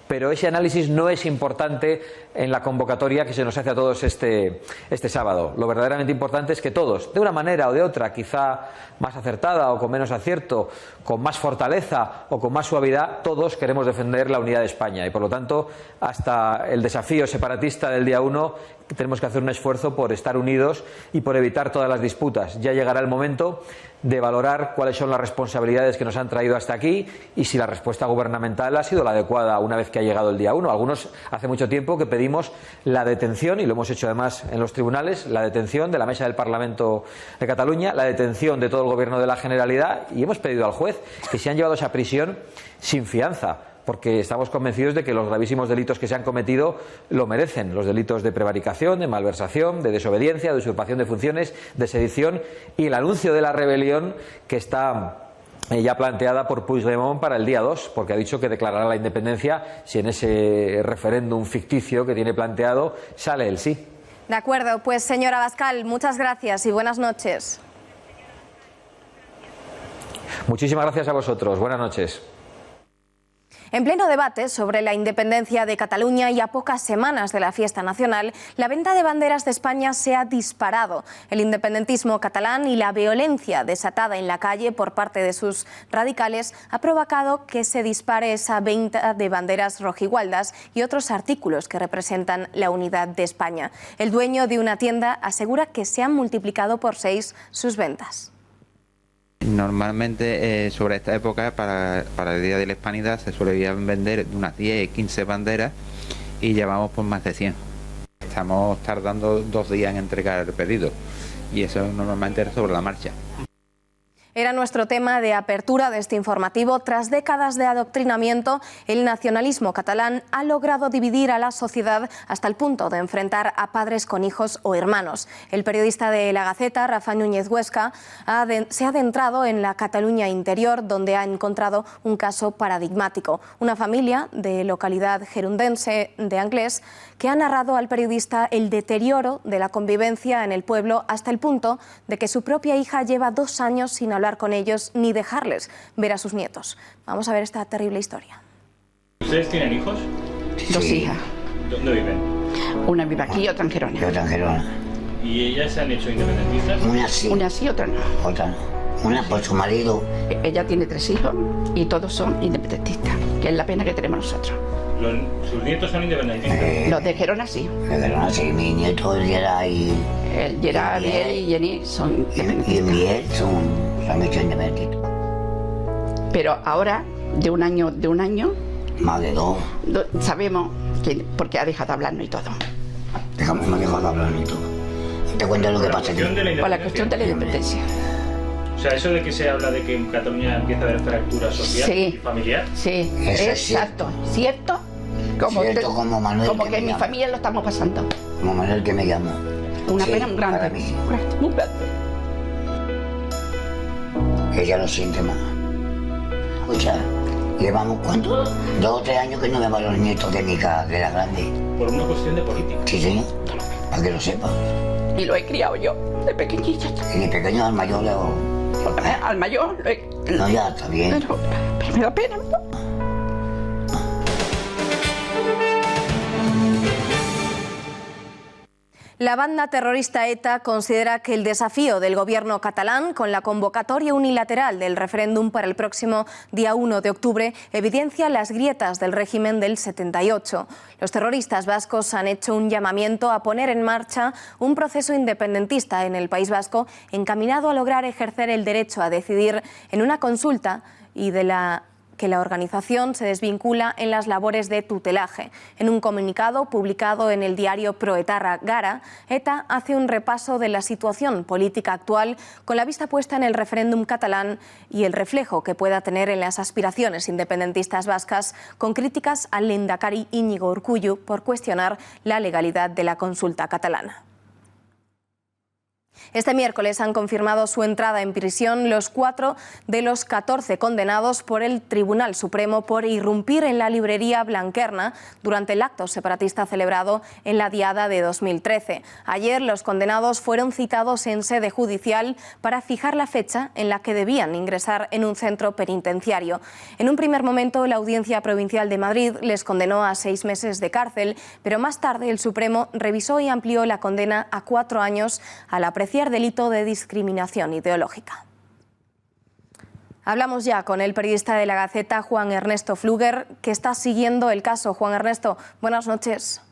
Pero ese análisis no es importante en la convocatoria que se nos hace a todos este sábado. Lo verdaderamente importante es que todos, de una manera o de otra, quizá más acertada o con menos acierto, con más fortaleza o con más suavidad, todos queremos defender la unidad de España. Y por lo tanto, hasta el desafío separatista del día 1, tenemos que hacer un esfuerzo por estar unidos y por evitar todas las disputas. Ya llegará el momento de valorar cuáles son las responsabilidades que nos han traído hasta aquí y si la respuesta gubernamental ha sido la adecuada una vez que ha llegado el día 1. Algunos hace mucho tiempo que pedimos la detención, y lo hemos hecho además en los tribunales, la detención de la Mesa del Parlamento de Cataluña, la detención de todo el Gobierno de la Generalidad, y hemos pedido al juez que sean llevados a prisión sin fianza, porque estamos convencidos de que los gravísimos delitos que se han cometido lo merecen, los delitos de prevaricación, de malversación, de desobediencia, de usurpación de funciones, de sedición y el anuncio de la rebelión que está ya planteada por Puigdemont para el día 2, porque ha dicho que declarará la independencia si en ese referéndum ficticio que tiene planteado sale el sí. De acuerdo, pues señora Abascal, muchas gracias y buenas noches. Muchísimas gracias a vosotros. Buenas noches. En pleno debate sobre la independencia de Cataluña y a pocas semanas de la fiesta nacional, la venta de banderas de España se ha disparado. El independentismo catalán y la violencia desatada en la calle por parte de sus radicales ha provocado que se dispare esa venta de banderas rojigualdas y otros artículos que representan la unidad de España. El dueño de una tienda asegura que se han multiplicado por 6 sus ventas. Normalmente sobre esta época, para el Día de la Hispanidad, se solían vender unas 10 y 15 banderas y llevamos por más de 100. Estamos tardando 2 días en entregar el pedido y eso normalmente es sobre la marcha. Era nuestro tema de apertura de este informativo. Tras décadas de adoctrinamiento, el nacionalismo catalán ha logrado dividir a la sociedad hasta el punto de enfrentar a padres con hijos o hermanos. El periodista de La Gaceta, Rafa Núñez Huesca, se ha adentrado en la Cataluña interior, donde ha encontrado un caso paradigmático. Una familia de localidad gerundense de Anglès que ha narrado al periodista el deterioro de la convivencia en el pueblo hasta el punto de que su propia hija lleva 2 años sin hablar con ellos ni dejarles ver a sus nietos. Vamos a ver esta terrible historia. ¿Ustedes tienen hijos? Sí. 2 hijas. ¿Dónde viven? Una vive aquí y otra en Gerona. Otra en Gerona. ¿Y ellas se han hecho independentistas? Una sí, otra no. Otra no. Una por su marido. Ella tiene 3 hijos y todos son independentistas, que es la pena que tenemos nosotros. ¿Sus nietos son independentistas? Los de Gerona sí. De Gerona sí, mi nieto Gerard y... El Gerard, Biel y Jenny son independentistas. Y Biel se han hecho independentistas. Pero ahora, de un año... Más de 2. Sabemos que porque ha dejado de hablarnos y todo. Me ha dejado de hablarnos y todo. Te cuento lo que pasa aquí. Por la cuestión de la independencia. O sea, eso de que se habla de que en Cataluña empieza a haber fractura social y familiar. Sí, exacto. ¿Cierto? Como Manuel. Como que en mi familia lo estamos pasando. Como Manuel que me llamó. Una pena muy grande. Para mí. Muy grande. Ella lo siente más. Escucha, llevamos ¿cuánto? 2 o 3 años que no vemos a los nietos de mi hija, de la grande. ¿Por una cuestión de política? Sí, señor. Para que lo sepa. Y lo he criado yo, de pequeñita. Y de pequeño al mayor al mayor lo he... No, ya, está bien. Pero me da pena, ¿no? La banda terrorista ETA considera que el desafío del gobierno catalán con la convocatoria unilateral del referéndum para el próximo día 1 de octubre evidencia las grietas del régimen del 78. Los terroristas vascos han hecho un llamamiento a poner en marcha un proceso independentista en el País Vasco encaminado a lograr ejercer el derecho a decidir en una consulta y que la organización se desvincula en las labores de tutelaje. En un comunicado publicado en el diario Proetarra Gara, ETA hace un repaso de la situación política actual con la vista puesta en el referéndum catalán y el reflejo que pueda tener en las aspiraciones independentistas vascas, con críticas al lehendakari Íñigo Urkullu por cuestionar la legalidad de la consulta catalana. Este miércoles han confirmado su entrada en prisión los 4 de los 14 condenados por el Tribunal Supremo por irrumpir en la librería Blanquerna durante el acto separatista celebrado en la Diada de 2013. Ayer los condenados fueron citados en sede judicial para fijar la fecha en la que debían ingresar en un centro penitenciario. En un primer momento, la Audiencia Provincial de Madrid les condenó a 6 meses de cárcel, pero más tarde el Supremo revisó y amplió la condena a 4 años al apreciar delito de discriminación ideológica. Hablamos ya con el periodista de La Gaceta, Juan Ernesto Fluger, que está siguiendo el caso. Juan Ernesto, buenas noches.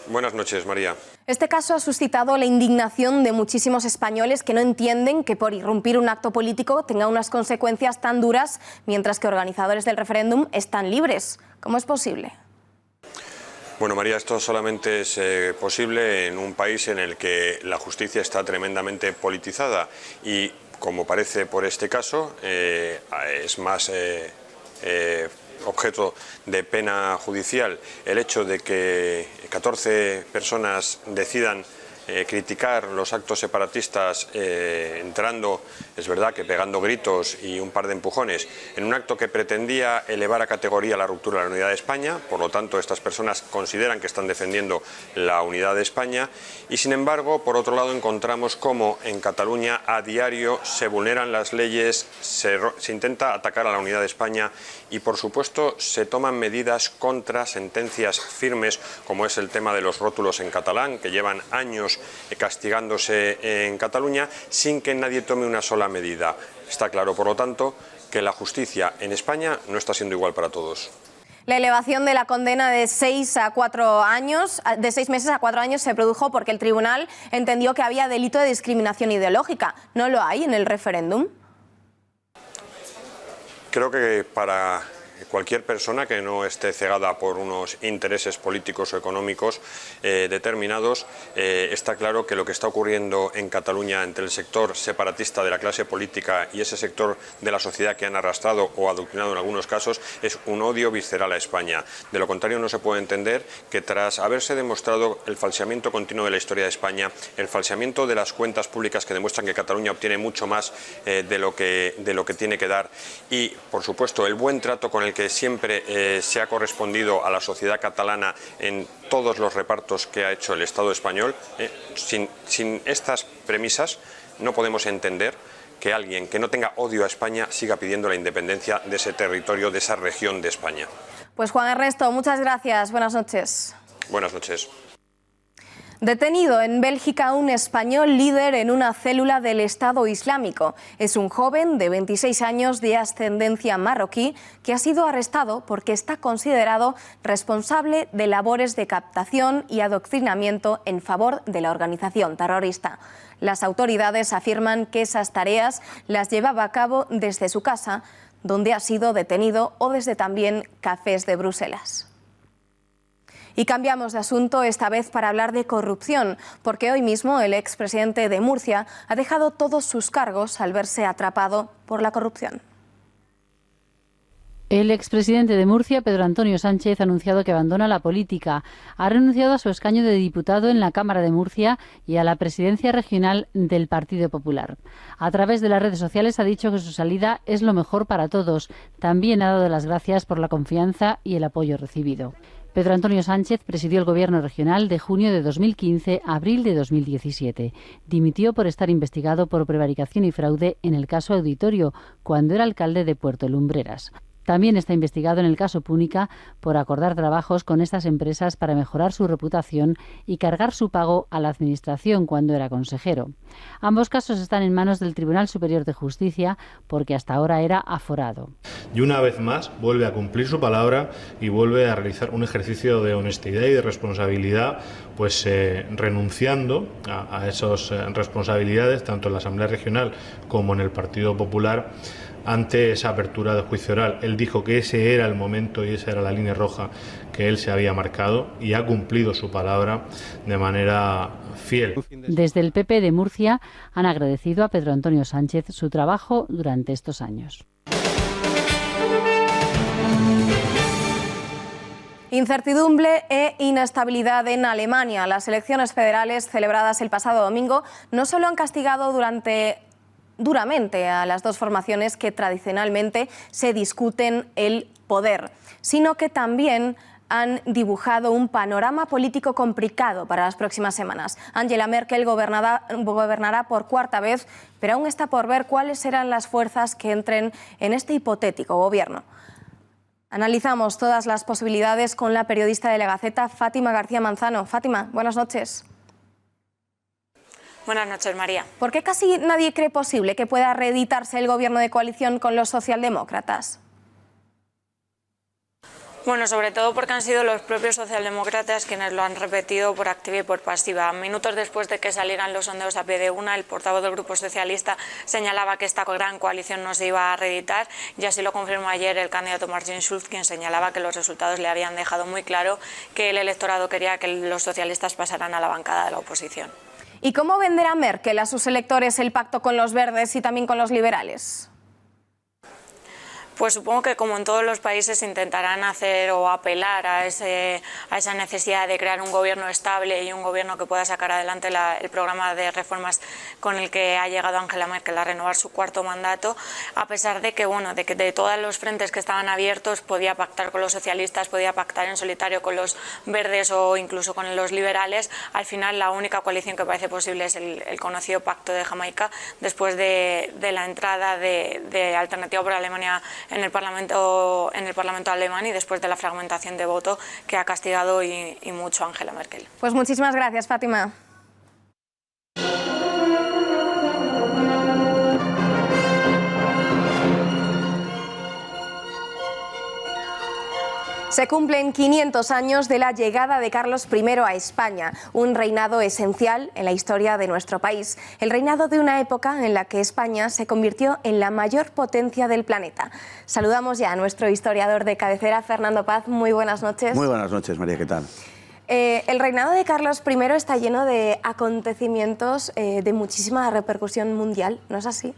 Buenas noches, María. Este caso ha suscitado la indignación de muchísimos españoles que no entienden que por irrumpir un acto político tenga unas consecuencias tan duras, mientras que organizadores del referéndum están libres. ¿Cómo es posible? Bueno, María, esto solamente es posible en un país en el que la justicia está tremendamente politizada y, como parece por este caso, es más objeto de pena judicial el hecho de que 14 personas decidan criticar los actos separatistas entrando, es verdad que pegando gritos y un par de empujones, en un acto que pretendía elevar a categoría la ruptura de la unidad de España. Por lo tanto, estas personas consideran que están defendiendo la unidad de España y, sin embargo, por otro lado, encontramos cómo en Cataluña a diario se vulneran las leyes, se intenta atacar a la unidad de España y, por supuesto, se toman medidas contra sentencias firmes, como es el tema de los rótulos en catalán, que llevan años castigándose en Cataluña sin que nadie tome una sola medida. Está claro, por lo tanto, que la justicia en España no está siendo igual para todos. La elevación de la condena de 6 a 4 años, de 6 meses a 4 años, se produjo porque el tribunal entendió que había delito de discriminación ideológica. ¿No lo hay en el referéndum? Creo que para cualquier persona que no esté cegada por unos intereses políticos o económicos determinados, está claro que lo que está ocurriendo en Cataluña entre el sector separatista de la clase política y ese sector de la sociedad que han arrastrado o adoctrinado en algunos casos es un odio visceral a España. De lo contrario, no se puede entender que tras haberse demostrado el falseamiento continuo de la historia de España, el falseamiento de las cuentas públicas que demuestran que Cataluña obtiene mucho más de lo que tiene que dar, y por supuesto el buen trato con el que siempre se ha correspondido a la sociedad catalana en todos los repartos que ha hecho el Estado español, sin estas premisas no podemos entender que alguien que no tenga odio a España siga pidiendo la independencia de ese territorio, de esa región de España. Pues Juan Ernesto, muchas gracias. Buenas noches. Buenas noches. Detenido en Bélgica un español líder en una célula del Estado Islámico. Es un joven de 26 años de ascendencia marroquí que ha sido arrestado porque está considerado responsable de labores de captación y adoctrinamiento en favor de la organización terrorista. Las autoridades afirman que esas tareas las llevaba a cabo desde su casa, donde ha sido detenido, o desde también cafés de Bruselas. Y cambiamos de asunto, esta vez para hablar de corrupción, porque hoy mismo el expresidente de Murcia ha dejado todos sus cargos al verse atrapado por la corrupción. El expresidente de Murcia, Pedro Antonio Sánchez, ha anunciado que abandona la política. Ha renunciado a su escaño de diputado en la Cámara de Murcia y a la presidencia regional del Partido Popular. A través de las redes sociales ha dicho que su salida es lo mejor para todos. También ha dado las gracias por la confianza y el apoyo recibido. Pedro Antonio Sánchez presidió el gobierno regional de junio de 2015 a abril de 2017. Dimitió por estar investigado por prevaricación y fraude en el caso Auditorio, cuando era alcalde de Puerto Lumbreras. También está investigado en el caso Púnica por acordar trabajos con estas empresas para mejorar su reputación y cargar su pago a la Administración cuando era consejero. Ambos casos están en manos del Tribunal Superior de Justicia porque hasta ahora era aforado. Y una vez más vuelve a cumplir su palabra y vuelve a realizar un ejercicio de honestidad y de responsabilidad, pues renunciando a esas responsabilidades tanto en la Asamblea Regional como en el Partido Popular, ante esa apertura de juicio oral. Él dijo que ese era el momento y esa era la línea roja que él se había marcado y ha cumplido su palabra de manera fiel. Desde el PP de Murcia han agradecido a Pedro Antonio Sánchez su trabajo durante estos años. Incertidumbre e inestabilidad en Alemania. Las elecciones federales celebradas el pasado domingo no solo han castigado duramente a las dos formaciones que tradicionalmente se discuten el poder, sino que también han dibujado un panorama político complicado para las próximas semanas. Angela Merkel gobernará por cuarta vez, pero aún está por ver cuáles serán las fuerzas que entren en este hipotético gobierno. Analizamos todas las posibilidades con la periodista de La Gaceta, Fátima García Manzano. Fátima, buenas noches. Buenas noches, María. ¿Por qué casi nadie cree posible que pueda reeditarse el gobierno de coalición con los socialdemócratas? Bueno, sobre todo porque han sido los propios socialdemócratas quienes lo han repetido por activa y por pasiva. Minutos después de que salieran los sondeos a pie de una, el portavoz del Grupo Socialista señalaba que esta gran coalición no se iba a reeditar, y así lo confirmó ayer el candidato Martin Schulz, quien señalaba que los resultados le habían dejado muy claro que el electorado quería que los socialistas pasaran a la bancada de la oposición. ¿Y cómo venderá Merkel a sus electores el pacto con los verdes y también con los liberales? Pues supongo que, como en todos los países, intentarán hacer o apelar a esa necesidad de crear un gobierno estable y un gobierno que pueda sacar adelante el programa de reformas con el que ha llegado Angela Merkel a renovar su cuarto mandato, a pesar de que, de todos los frentes que estaban abiertos podía pactar con los socialistas, podía pactar en solitario con los verdes o incluso con los liberales. Al final, la única coalición que parece posible es el conocido Pacto de Jamaica, después de la entrada de Alternativa por Alemania en el Parlamento alemán y después de la fragmentación de voto que ha castigado y mucho a Angela Merkel. Pues muchísimas gracias, Fátima. Se cumplen 500 años de la llegada de Carlos I a España, un reinado esencial en la historia de nuestro país. El reinado de una época en la que España se convirtió en la mayor potencia del planeta. Saludamos ya a nuestro historiador de cabecera, Fernando Paz. Muy buenas noches. Muy buenas noches, María, ¿qué tal? El reinado de Carlos I está lleno de acontecimientos de muchísima repercusión mundial, ¿no es así?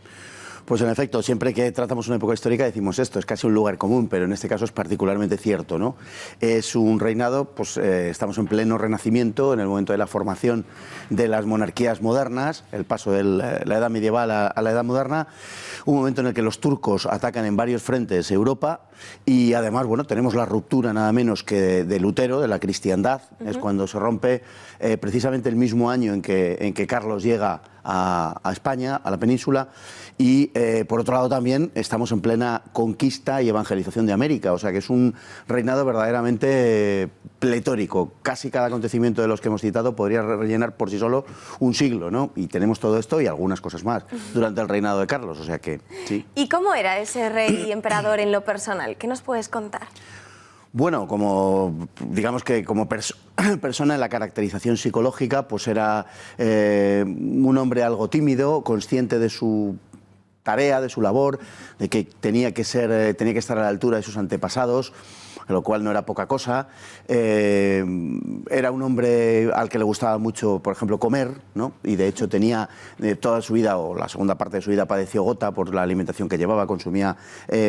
Pues en efecto, siempre que tratamos una época histórica decimos esto, es casi un lugar común, pero en este caso es particularmente cierto, ¿no? Es un reinado, pues estamos en pleno renacimiento, en el momento de la formación de las monarquías modernas, el paso de la edad medieval a la edad moderna, un momento en el que los turcos atacan en varios frentes Europa y además, bueno, tenemos la ruptura nada menos que de Lutero, de la cristiandad, es cuando se rompe precisamente el mismo año en que Carlos llega a España, a la península, y por otro lado también estamos en plena conquista y evangelización de América, o sea que es un reinado verdaderamente pletórico. Casi cada acontecimiento de los que hemos citado podría rellenar por sí solo un siglo, ¿no? Y tenemos todo esto y algunas cosas más durante el reinado de Carlos, o sea que sí. ¿Y cómo era ese rey y emperador en lo personal? ¿Qué nos puedes contar? Bueno, digamos que como persona en la caracterización psicológica, pues era un hombre algo tímido, consciente de su tarea, de su labor, de que tenía que estar a la altura de sus antepasados, lo cual no era poca cosa. Era un hombre al que le gustaba mucho, por ejemplo, comer, ¿no? Y de hecho tenía toda su vida, o la segunda parte de su vida, padeció gota por la alimentación que llevaba, consumía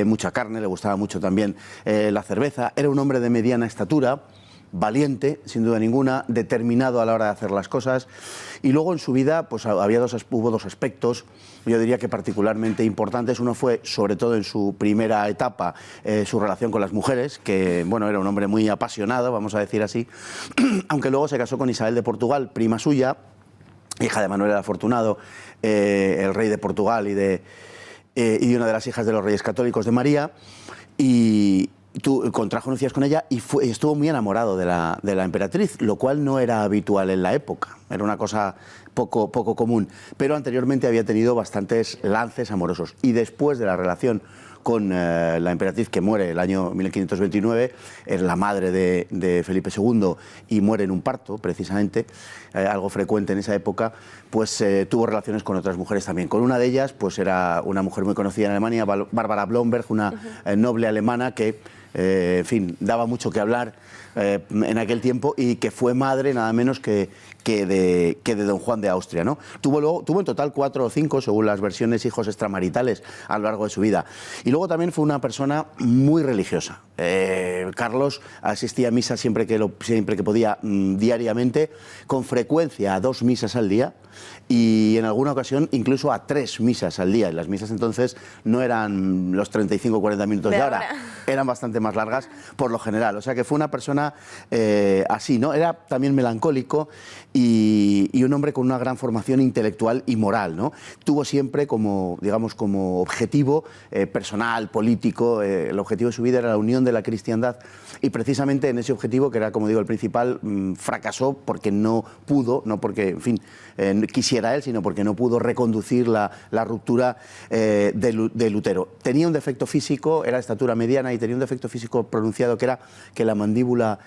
mucha carne, le gustaba mucho también la cerveza. Era un hombre de mediana estatura, valiente, sin duda ninguna, determinado a la hora de hacer las cosas. Y luego en su vida pues hubo dos aspectos, yo diría que particularmente importantes. Uno fue, sobre todo en su primera etapa, su relación con las mujeres, que bueno, era un hombre muy apasionado, vamos a decir así, aunque luego se casó con Isabel de Portugal, prima suya, hija de Manuel el Afortunado, el rey de Portugal y de una de las hijas de los reyes católicos de María, y contrajo nupcias con ella y estuvo muy enamorado de la emperatriz, lo cual no era habitual en la época, era una cosa poco común, pero anteriormente había tenido bastantes lances amorosos. Y después de la relación con la emperatriz, que muere el año 1529, es la madre de Felipe II y muere en un parto, precisamente, algo frecuente en esa época, pues tuvo relaciones con otras mujeres también. Con una de ellas, pues era una mujer muy conocida en Alemania, Bárbara Blomberg, una noble alemana que, en fin, daba mucho que hablar en aquel tiempo y que fue madre nada menos que de don Juan de Austria, ¿no? Tuvo en total 4 o 5, según las versiones, hijos extramaritales a lo largo de su vida. Y luego también fue una persona muy religiosa. Carlos asistía a misa siempre que podía, diariamente, con frecuencia a 2 misas al día y en alguna ocasión incluso a 3 misas al día. Y las misas entonces no eran los 35 o 40 minutos de ahora, eran bastante más largas por lo general. O sea que fue una persona así, ¿no? Era también melancólico y un hombre con una gran formación intelectual y moral, ¿no? Tuvo siempre como objetivo personal, político, el objetivo de su vida era la unión de la cristiandad, y precisamente en ese objetivo, que era, como digo, el principal, fracasó porque no pudo, no porque, en fin, quisiera él, sino porque no pudo reconducir la ruptura de Lutero. Tenía un defecto físico, era de estatura mediana y tenía un defecto físico pronunciado, que era que la mandíbula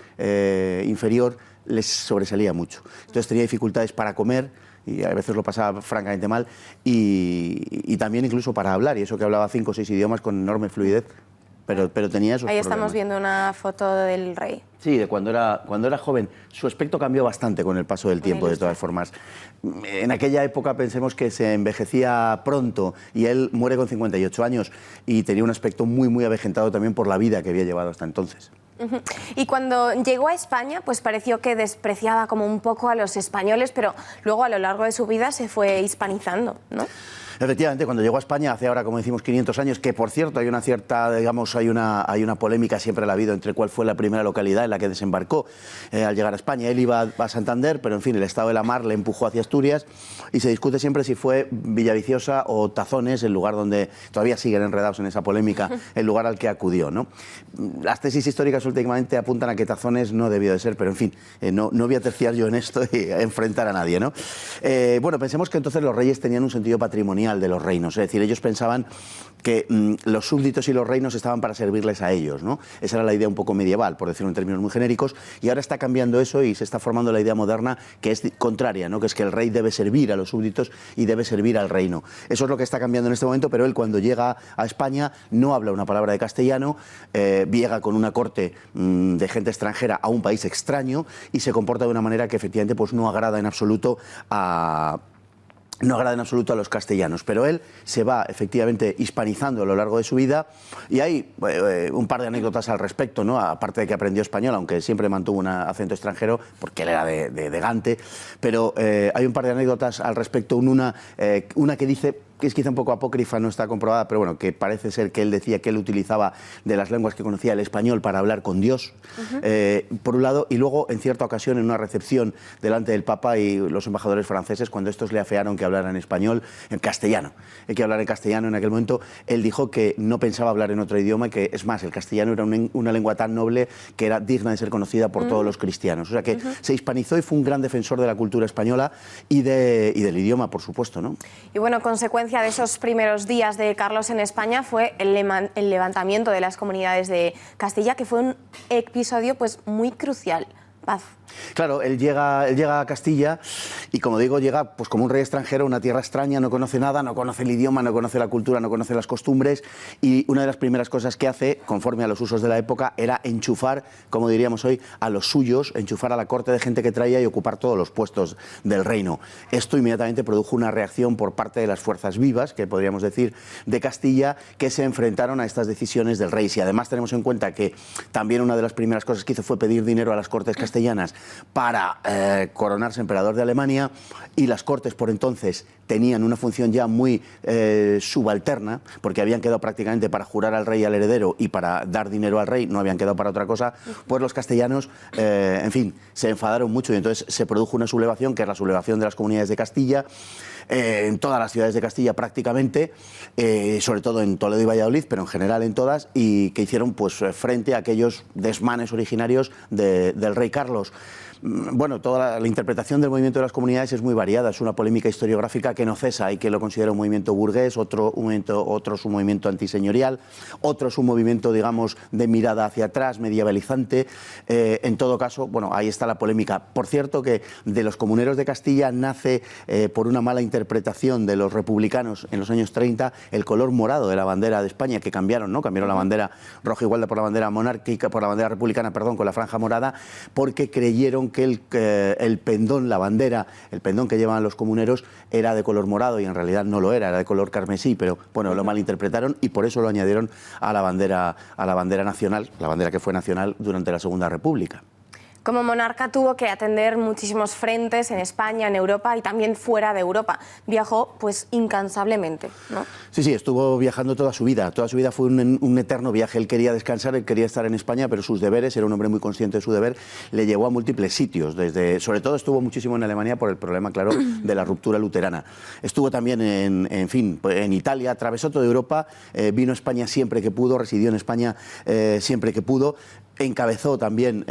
inferior les sobresalía mucho. Entonces tenía dificultades para comer y a veces lo pasaba francamente mal, y también incluso para hablar, y eso que hablaba 5 o 6 idiomas con enorme fluidez, pero tenía esos Ahí problemas. estamos viendo una foto del rey. Sí, de cuando era joven. Su aspecto cambió bastante con el paso del tiempo, de todas formas. En aquella época pensemos que se envejecía pronto y él muere con 58 años y tenía un aspecto muy, muy avejentado también por la vida que había llevado hasta entonces. Y cuando llegó a España, pues pareció que despreciaba como un poco a los españoles, pero luego a lo largo de su vida se fue hispanizando, ¿no? Efectivamente, cuando llegó a España, hace ahora, como decimos, 500 años, que por cierto hay una cierta, digamos, hay una polémica, siempre la ha habido, entre cuál fue la primera localidad en la que desembarcó al llegar a España. Él iba a Santander, pero en fin, el estado de la mar le empujó hacia Asturias, y se discute siempre si fue Villaviciosa o Tazones, el lugar donde todavía siguen enredados en esa polémica, el lugar al que acudió, ¿no? Las tesis históricas últimamente apuntan a que Tazones no debió de ser, pero en fin, no voy a terciar yo en esto y a enfrentar a nadie, ¿no? Bueno, pensemos que entonces los reyes tenían un sentido patrimonial ceremonial de los reinos. Es decir, ellos pensaban que los súbditos y los reinos estaban para servirles a ellos, ¿no? Esa era la idea un poco medieval, por decirlo en términos muy genéricos, y ahora está cambiando eso y se está formando la idea moderna que es contraria, ¿no? Que es que el rey debe servir a los súbditos y debe servir al reino. Eso es lo que está cambiando en este momento, pero él cuando llega a España no habla una palabra de castellano, llega con una corte de gente extranjera a un país extraño y se comporta de una manera que efectivamente pues no agrada en absoluto a los castellanos, pero él se va efectivamente hispanizando a lo largo de su vida y hay un par de anécdotas al respecto, ¿no? Aparte de que aprendió español, aunque siempre mantuvo un acento extranjero porque él era de Gante, pero hay un par de anécdotas al respecto, una que dice, que es quizá un poco apócrifa, no está comprobada, pero bueno, que parece ser que él decía que él utilizaba de las lenguas que conocía el español para hablar con Dios, por un lado, y luego en cierta ocasión en una recepción delante del Papa y los embajadores franceses, cuando estos le afearon que hablara en español, en castellano, hay que hablar en castellano en aquel momento, él dijo que no pensaba hablar en otro idioma, que es más, el castellano era una lengua tan noble que era digna de ser conocida por todos los cristianos, o sea que se hispanizó y fue un gran defensor de la cultura española y del idioma, por supuesto, ¿no? Y bueno, consecuencia de esos primeros días de Carlos en España fue el levantamiento de las comunidades de Castilla, que fue un episodio pues muy crucial. Paz. Claro, él llega a Castilla y, como digo, llega pues como un rey extranjero a una tierra extraña, no conoce nada, no conoce el idioma, no conoce la cultura, no conoce las costumbres, y una de las primeras cosas que hace, conforme a los usos de la época, era enchufar, como diríamos hoy, a los suyos, enchufar a la corte de gente que traía y ocupar todos los puestos del reino. Esto inmediatamente produjo una reacción por parte de las fuerzas vivas, que podríamos decir, de Castilla, que se enfrentaron a estas decisiones del rey. Si además tenemos en cuenta que también una de las primeras cosas que hizo fue pedir dinero a las cortes castellanas para coronarse emperador de Alemania, y las cortes por entonces tenían una función ya muy subalterna, porque habían quedado prácticamente para jurar al rey y al heredero y para dar dinero al rey, no habían quedado para otra cosa, pues los castellanos, en fin, se enfadaron mucho y entonces se produjo una sublevación, que es la sublevación de las comunidades de Castilla, en todas las ciudades de Castilla prácticamente, sobre todo en Toledo y Valladolid, pero en general en todas, y que hicieron pues frente a aquellos desmanes originarios del rey Carlos. Bueno, toda la interpretación del movimiento de las comunidades es muy variada, es una polémica historiográfica que no cesa. Hay quien lo considera un movimiento burgués, otro es un movimiento antiseñorial, otro es un movimiento, digamos, de mirada hacia atrás, medievalizante. En todo caso, bueno, ahí está la polémica. Por cierto, que de los comuneros de Castilla nace, por una mala interpretación de los republicanos en los años 30, el color morado de la bandera de España, que cambiaron, ¿no? Cambiaron la bandera roja igualda por la bandera monárquica, por la bandera republicana, perdón, con la franja morada, porque creyeron que el pendón, la bandera, el pendón que llevaban los comuneros era de color morado y en realidad no lo era de color carmesí, pero bueno, lo malinterpretaron y por eso lo añadieron a la bandera nacional, la bandera que fue nacional durante la Segunda República. Como monarca tuvo que atender muchísimos frentes en España, en Europa y también fuera de Europa. Viajó pues incansablemente, ¿no? Sí, estuvo viajando toda su vida fue un eterno viaje. Él quería descansar, él quería estar en España, pero sus deberes, era un hombre muy consciente de su deber, le llevó a múltiples sitios, sobre todo estuvo muchísimo en Alemania por el problema, claro, de la ruptura luterana. Estuvo también en Italia, atravesó toda Europa, vino a España siempre que pudo, residió en España siempre que pudo, encabezó también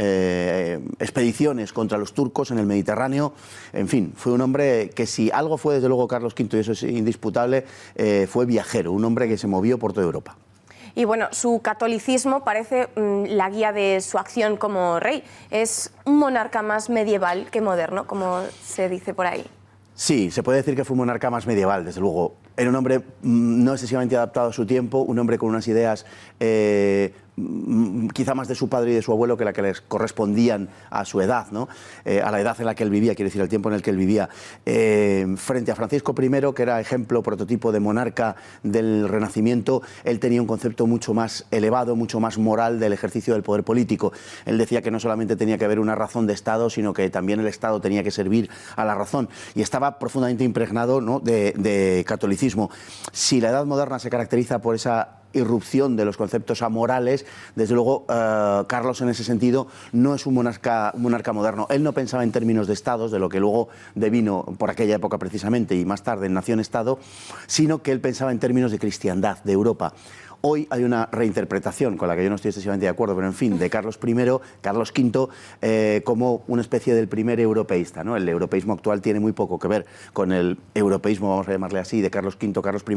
expediciones contra los turcos en el Mediterráneo. En fin, fue un hombre que, si algo fue desde luego Carlos V, y eso es indisputable, fue viajero, un hombre que se movió por toda Europa. Y bueno, su catolicismo parece la guía de su acción como rey. Es un monarca más medieval que moderno, como se dice por ahí. Sí, se puede decir que fue un monarca más medieval, desde luego. Era un hombre no excesivamente adaptado a su tiempo, un hombre con unas ideas quizá más de su padre y de su abuelo que la que les correspondían a su edad, ¿no? A la edad en la que él vivía, quiere decir, el tiempo en el que él vivía. Frente a Francisco I, que era ejemplo, prototipo de monarca del Renacimiento, él tenía un concepto mucho más elevado, mucho más moral del ejercicio del poder político. Él decía que no solamente tenía que haber una razón de Estado, sino que también el Estado tenía que servir a la razón. Y estaba profundamente impregnado, ¿no?, de catolicismo. Si la Edad Moderna se caracteriza por esa irrupción de los conceptos amorales, desde luego Carlos en ese sentido no es un monarca moderno. Él no pensaba en términos de estados, de lo que luego devino por aquella época precisamente y más tarde en nación-estado, sino que él pensaba en términos de cristiandad, de Europa. Hoy hay una reinterpretación, con la que yo no estoy excesivamente de acuerdo, pero en fin, de Carlos I, Carlos V, como una especie del primer europeísta, ¿no? El europeísmo actual tiene muy poco que ver con el europeísmo, vamos a llamarle así, de Carlos V, Carlos I,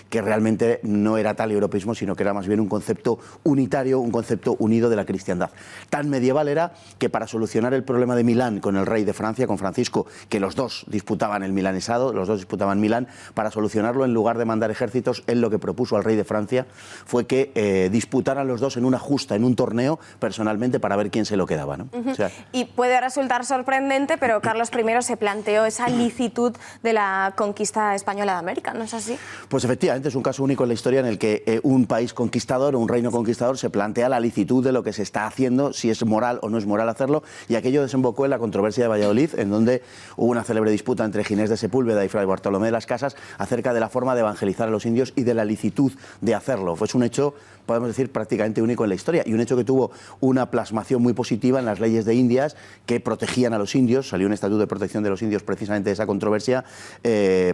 que realmente no era tal europeísmo, sino que era más bien un concepto unitario, un concepto unido de la cristiandad. Tan medieval era que para solucionar el problema de Milán con el rey de Francia, con Francisco, que los dos disputaban el milanesado, los dos disputaban Milán, para solucionarlo, en lugar de mandar ejércitos, él lo que propuso al rey de Francia fue que disputaran los dos en una justa, en un torneo, personalmente, para ver quién se lo quedaba, ¿no? O sea, y puede resultar sorprendente, pero Carlos I se planteó esa licitud de la conquista española de América, ¿no es así? pues efectivamente es un caso único en la historia en el que un país conquistador o un reino conquistador se plantea la licitud de lo que se está haciendo, si es moral o no es moral hacerlo, y aquello desembocó en la controversia de Valladolid, en donde hubo una célebre disputa entre Ginés de Sepúlveda y Fray Bartolomé de las Casas acerca de la forma de evangelizar a los indios y de la licitud de hacerlo. Fue un hecho, podemos decir, prácticamente único en la historia, y un hecho que tuvo una plasmación muy positiva en las leyes de Indias que protegían a los indios. Salió un estatuto de protección de los indios precisamente de esa controversia,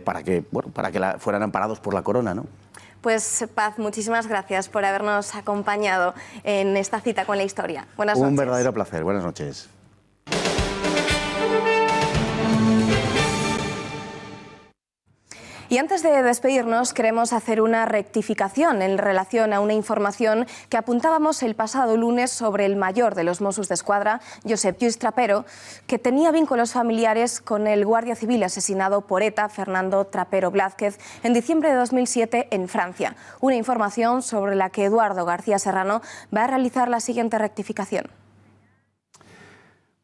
para que fueran amparados por la corona, ¿no? Pues Paz, muchísimas gracias por habernos acompañado en esta cita con la historia. Buenas noches. Un verdadero placer. Buenas noches. Y antes de despedirnos, queremos hacer una rectificación en relación a una información que apuntábamos el pasado lunes sobre el mayor de los Mossos d'Esquadra, Josep Lluís Trapero, que tenía vínculos familiares con el guardia civil asesinado por ETA, Fernando Trapero Blázquez, en diciembre de 2007 en Francia. Una información sobre la que Eduardo García Serrano va a realizar la siguiente rectificación.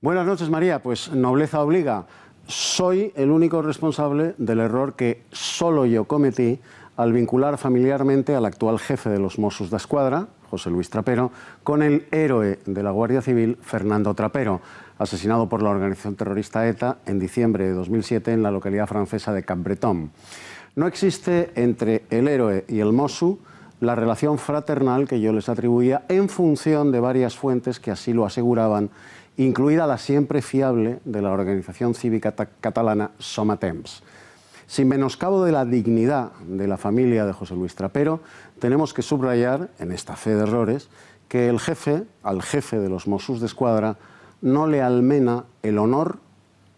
Buenas noches, María. Pues nobleza obliga. Soy el único responsable del error que solo yo cometí al vincular familiarmente al actual jefe de los Mossos d'Esquadra, José Luis Trapero, con el héroe de la Guardia Civil, Fernando Trapero, asesinado por la organización terrorista ETA en diciembre de 2007 en la localidad francesa de Capbreton. No existe entre el héroe y el Mossu la relación fraternal que yo les atribuía en función de varias fuentes que así lo aseguraban, incluida la siempre fiable de la organización cívica catalana Somatemps. Sin menoscabo de la dignidad de la familia de José Luis Trapero, tenemos que subrayar, en esta fe de errores, que el jefe, al jefe de los Mossos d'Esquadra, no le almena el honor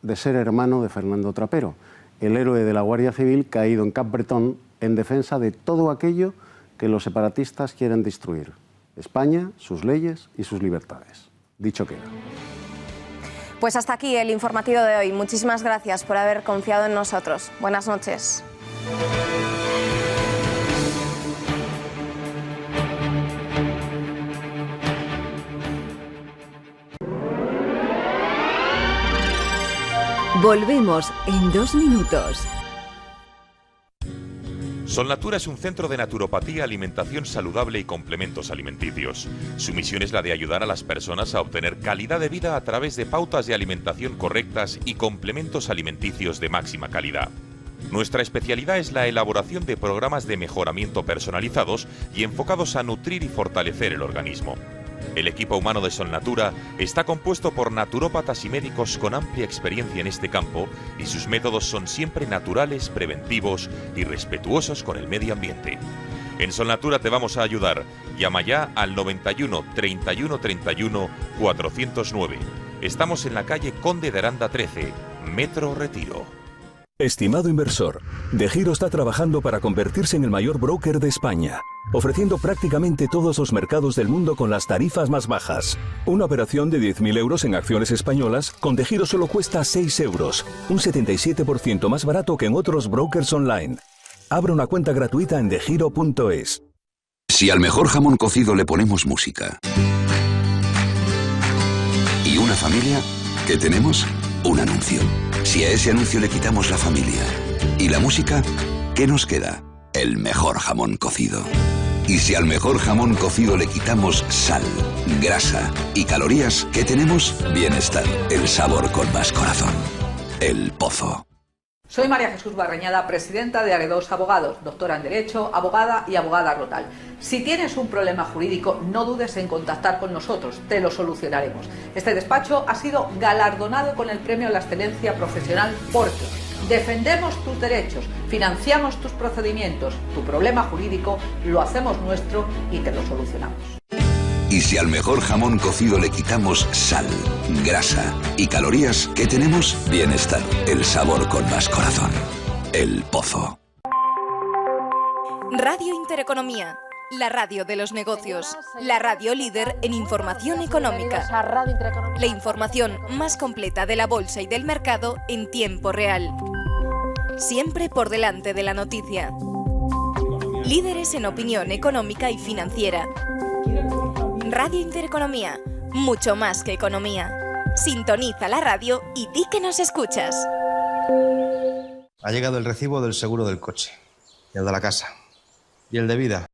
de ser hermano de Fernando Trapero, el héroe de la Guardia Civil caído en Capbreton en defensa de todo aquello que los separatistas quieren destruir: España, sus leyes y sus libertades. Dicho queda. Pues hasta aquí el informativo de hoy. Muchísimas gracias por haber confiado en nosotros. Buenas noches. Volvemos en 2 minutos. Solnatura es un centro de naturopatía, alimentación saludable y complementos alimenticios. Su misión es la de ayudar a las personas a obtener calidad de vida a través de pautas de alimentación correctas y complementos alimenticios de máxima calidad. Nuestra especialidad es la elaboración de programas de mejoramiento personalizados y enfocados a nutrir y fortalecer el organismo. El equipo humano de Solnatura está compuesto por naturópatas y médicos con amplia experiencia en este campo, y sus métodos son siempre naturales, preventivos y respetuosos con el medio ambiente. En Solnatura te vamos a ayudar. Llama ya al 91 31 31 409. Estamos en la calle Conde de Aranda 13, Metro Retiro. Estimado inversor, DEGIRO está trabajando para convertirse en el mayor broker de España, ofreciendo prácticamente todos los mercados del mundo con las tarifas más bajas. Una operación de 10.000 euros en acciones españolas con DEGIRO solo cuesta 6 euros, un 77% más barato que en otros brokers online. Abra una cuenta gratuita en degiro.es. Si al mejor jamón cocido le ponemos música y una familia, ¿qué tenemos? Un anuncio. Si a ese anuncio le quitamos la familia y la música, ¿qué nos queda? El mejor jamón cocido. Y si al mejor jamón cocido le quitamos sal, grasa y calorías, ¿qué tenemos? Bienestar. El sabor con más corazón. El Pozo. Soy María Jesús Barreñada, presidenta de Aredos Abogados, doctora en Derecho, abogada y abogada Rotal. Si tienes un problema jurídico, no dudes en contactar con nosotros, te lo solucionaremos. Este despacho ha sido galardonado con el Premio a la Excelencia Profesional por Clónica. Defendemos tus derechos, financiamos tus procedimientos, tu problema jurídico lo hacemos nuestro y te lo solucionamos. Y si al mejor jamón cocido le quitamos sal, grasa y calorías, ¿qué tenemos? Bienestar, el sabor con más corazón. El Pozo. Radio Intereconomía, la radio de los negocios, la radio líder en información económica. La información más completa de la bolsa y del mercado en tiempo real. Siempre por delante de la noticia. Líderes en opinión económica y financiera. Radio Intereconomía, mucho más que economía. Sintoniza la radio y di que nos escuchas. Ha llegado el recibo del seguro del coche, y el de la casa, y el de vida,